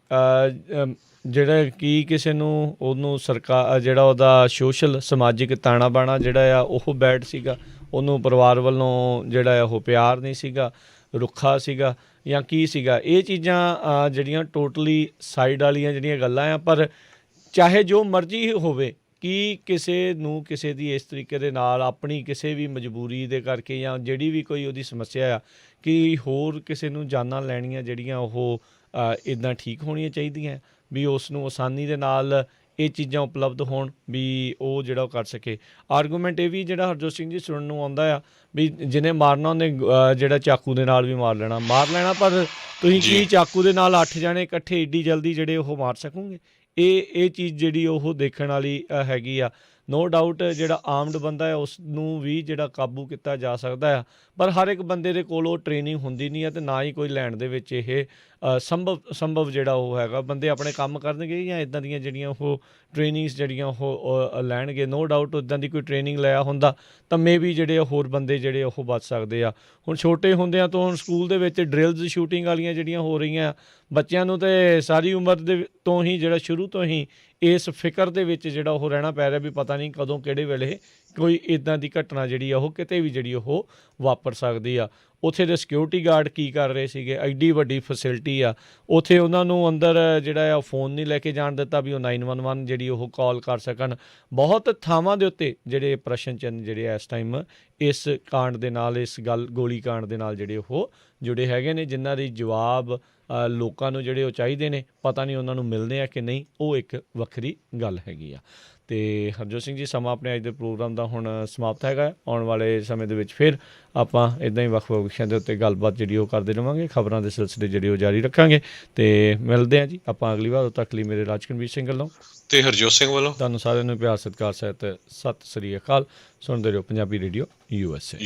ਜਿਹੜਾ ਕਿ ਕਿਸੇ ਨੂੰ ਉਹਨੂੰ ਸਰਕਾਰ ਜਿਹੜਾ ਉਹਦਾ ਸੋਸ਼ਲ ਸਮਾਜਿਕ ਤਾਣਾ ਬਾਣਾ ਜਿਹੜਾ ਆ ਉਹ ਬੈਡ ਸੀਗਾ, ਉਹਨੂੰ ਪਰਿਵਾਰ ਵੱਲੋਂ ਜਿਹੜਾ ਆ ਉਹ ਪਿਆਰ ਨਹੀਂ ਸੀਗਾ, ਰੁੱਖਾ ਸੀਗਾ ਜਾਂ ਕੀ ਸੀਗਾ। ਇਹ ਚੀਜ਼ਾਂ ਜਿਹੜੀਆਂ ਟੋਟਲੀ ਸਾਈਡ ਵਾਲੀਆਂ ਜਿਹੜੀਆਂ ਗੱਲਾਂ ਆ, ਪਰ ਚਾਹੇ ਜੋ ਮਰਜ਼ੀ ਹੋਵੇ ਕਿ ਕਿਸੇ ਨੂੰ ਕਿਸੇ ਦੀ ਇਸ ਤਰੀਕੇ ਦੇ ਨਾਲ ਆਪਣੀ ਕਿਸੇ ਵੀ ਮਜਬੂਰੀ ਦੇ ਕਰਕੇ ਜਾਂ ਜਿਹੜੀ ਵੀ ਕੋਈ ਉਹਦੀ ਸਮੱਸਿਆ ਆ ਕਿ ਹੋਰ ਕਿਸੇ ਨੂੰ ਜਾਨਾਂ ਲੈਣੀਆਂ ਜਿਹੜੀਆਂ ਉਹ ਇੱਦਾਂ ਠੀਕ ਹੋਣੀਆਂ ਚਾਹੀਦੀਆਂ ਵੀ ਉਸ ਨੂੰ ਆਸਾਨੀ ਦੇ ਨਾਲ ਇਹ ਚੀਜ਼ਾਂ ਉਪਲਬਧ ਹੋਣ ਵੀ ਉਹ ਜਿਹੜਾ ਉਹ ਕਰ ਸਕੇ। ਆਰਗੂਮੈਂਟ ਇਹ ਵੀ ਜਿਹੜਾ ਹਰਜੋਤ ਸਿੰਘ ਜੀ ਸੁਣਨ ਨੂੰ ਆਉਂਦਾ ਆ ਵੀ ਜਿਹਨੇ ਮਾਰਨਾ ਉਹਨੇ ਜਿਹੜਾ ਚਾਕੂ ਦੇ ਨਾਲ ਵੀ ਮਾਰ ਲੈਣਾ, ਪਰ ਤੁਸੀਂ ਕੀ ਚਾਕੂ ਦੇ ਨਾਲ 8 ਜਣੇ ਇਕੱਠੇ ਏਡੀ ਜਲਦੀ ਜਿਹੜੇ ਉਹ ਮਾਰ ਸਕੋਗੇ? ਇਹ ਚੀਜ਼ ਜਿਹੜੀ ਉਹ ਦੇਖਣ ਵਾਲੀ ਹੈਗੀ ਆ। ਨੋ ਡਾਊਟ ਜਿਹੜਾ ਆਰਮਡ ਬੰਦਾ ਹੈ ਉਸ ਨੂੰ ਵੀ ਜਿਹੜਾ ਕਾਬੂ ਕੀਤਾ ਜਾ ਸਕਦਾ ਆ, ਪਰ ਹਰ ਇੱਕ ਬੰਦੇ ਦੇ ਕੋਲ ਉਹ ਟ੍ਰੇਨਿੰਗ ਹੁੰਦੀ ਨਹੀਂ ਹੈ, ਅਤੇ ਨਾ ਹੀ ਕੋਈ ਲੈਣ ਦੇ ਵਿੱਚ ਇਹ ਸੰਭਵ ਜਿਹੜਾ ਉਹ ਹੈਗਾ। ਬੰਦੇ ਆਪਣੇ ਕੰਮ ਕਰਨਗੇ ਜਾਂ ਇੱਦਾਂ ਦੀਆਂ ਜਿਹੜੀਆਂ ਉਹ ਟ੍ਰੇਨਿੰਗਸ ਜਿਹੜੀਆਂ ਉਹ ਲੈਣਗੇ। ਨੋ ਡਾਊਟ ਇੱਦਾਂ ਦੀ ਕੋਈ ਟ੍ਰੇਨਿੰਗ ਲਿਆ ਹੁੰਦਾ ਤਾਂ ਮੇ ਵੀ ਜਿਹੜੇ ਹੋਰ ਬੰਦੇ ਜਿਹੜੇ ਉਹ ਬਚ ਸਕਦੇ ਆ। ਹੁਣ ਛੋਟੇ ਹੁੰਦਿਆਂ ਤੋਂ ਹੁਣ ਸਕੂਲ ਦੇ ਵਿੱਚ ਡਰਿਲਸ ਸ਼ੂਟਿੰਗ ਵਾਲੀਆਂ ਜਿਹੜੀਆਂ ਹੋ ਰਹੀਆਂ, ਬੱਚਿਆਂ ਨੂੰ ਤਾਂ ਸਾਰੀ ਉਮਰ ਦੇ ਤੋਂ ਹੀ ਜਿਹੜਾ ਸ਼ੁਰੂ ਤੋਂ ਹੀ ਇਸ ਫਿਕਰ ਦੇ ਵਿੱਚ ਜਿਹੜਾ ਉਹ ਰਹਿਣਾ ਪੈ ਰਿਹਾ ਵੀ ਪਤਾ ਨਹੀਂ ਕਦੋਂ ਕਿਹੜੇ ਵੇਲੇ ਕੋਈ ਇੱਦਾਂ ਦੀ ਘਟਨਾ ਜਿਹੜੀ ਆ ਉਹ ਕਿਤੇ ਵੀ ਜਿਹੜੀ ਉਹ ਵਾਪਰ ਸਕਦੀ ਆ। ਉੱਥੇ ਦੇ ਸਿਕਿਉਰਿਟੀ ਗਾਰਡ ਕੀ ਕਰ ਰਹੇ ਸੀਗੇ? ਐਡੀ ਵੱਡੀ ਫੈਸਿਲਿਟੀ ਆ ਉੱਥੇ, ਉਹਨਾਂ ਨੂੰ ਅੰਦਰ ਜਿਹੜਾ ਆ ਫੋਨ ਨਹੀਂ ਲੈ ਕੇ ਜਾਣ ਦਿੱਤਾ ਵੀ ਉਹ 911 ਜਿਹੜੀ ਉਹ ਕਾਲ ਕਰ ਸਕਣ। ਬਹੁਤ ਥਾਵਾਂ ਦੇ ਉੱਤੇ ਜਿਹੜੇ ਪ੍ਰਸ਼ਨ ਚਿੰਨ੍ਹ ਜਿਹੜੇ ਇਸ ਟਾਈਮ ਇਸ ਕਾਂਡ ਦੇ ਨਾਲ, ਇਸ ਗੋਲੀ ਕਾਂਡ ਦੇ ਨਾਲ ਜਿਹੜੇ ਉਹ ਜੁੜੇ ਹੈਗੇ ਨੇ, ਜਿਨ੍ਹਾਂ ਦੇ ਜਵਾਬ ਲੋਕਾਂ ਨੂੰ ਜਿਹੜੇ ਉਹ ਚਾਹੀਦੇ ਨੇ, ਪਤਾ ਨਹੀਂ ਉਹਨਾਂ ਨੂੰ ਮਿਲਦੇ ਆ ਕਿ ਨਹੀਂ, ਉਹ ਇੱਕ ਵੱਖਰੀ ਗੱਲ ਹੈਗੀ ਆ। ਅਤੇ ਹਰਜੋਤ ਸਿੰਘ ਜੀ, ਸਮਾਂ ਆਪਣੇ ਅੱਜ ਦੇ ਪ੍ਰੋਗਰਾਮ ਦਾ ਹੁਣ ਸਮਾਪਤ ਹੈਗਾ। ਆਉਣ ਵਾਲੇ ਸਮੇਂ ਦੇ ਵਿੱਚ ਫਿਰ ਆਪਾਂ ਇੱਦਾਂ ਹੀ ਵੱਖ-ਵੱਖ ਵਿਸ਼ਿਆਂ ਦੇ ਉੱਤੇ ਗੱਲਬਾਤ ਜਿਹੜੀ ਉਹ ਕਰਦੇ ਰਹਾਂਗੇ, ਖਬਰਾਂ ਦੇ ਸਿਲਸਿਲੇ ਜਿਹੜੇ ਉਹ ਜਾਰੀ ਰੱਖਾਂਗੇ, ਅਤੇ ਮਿਲਦੇ ਹਾਂ ਜੀ ਆਪਾਂ ਅਗਲੀ ਵਾਰ। ਉਦੋਂ ਤੱਕ ਲਈ ਮੇਰੇ ਰਾਜਕਨਵੀਰ ਸਿੰਘ ਵੱਲੋਂ ਤੇ ਹਰਜੋਤ ਸਿੰਘ ਵੱਲੋਂ ਤੁਹਾਨੂੰ ਸਾਰਿਆਂ ਨੂੰ ਪਿਆਰ ਸਤਿਕਾਰ ਸਹਿਤ ਸਤਿ ਸ੍ਰੀ ਅਕਾਲ। ਸੁਣਦੇ ਰਹੋ ਪੰਜਾਬੀ ਰੇਡੀਓ USA।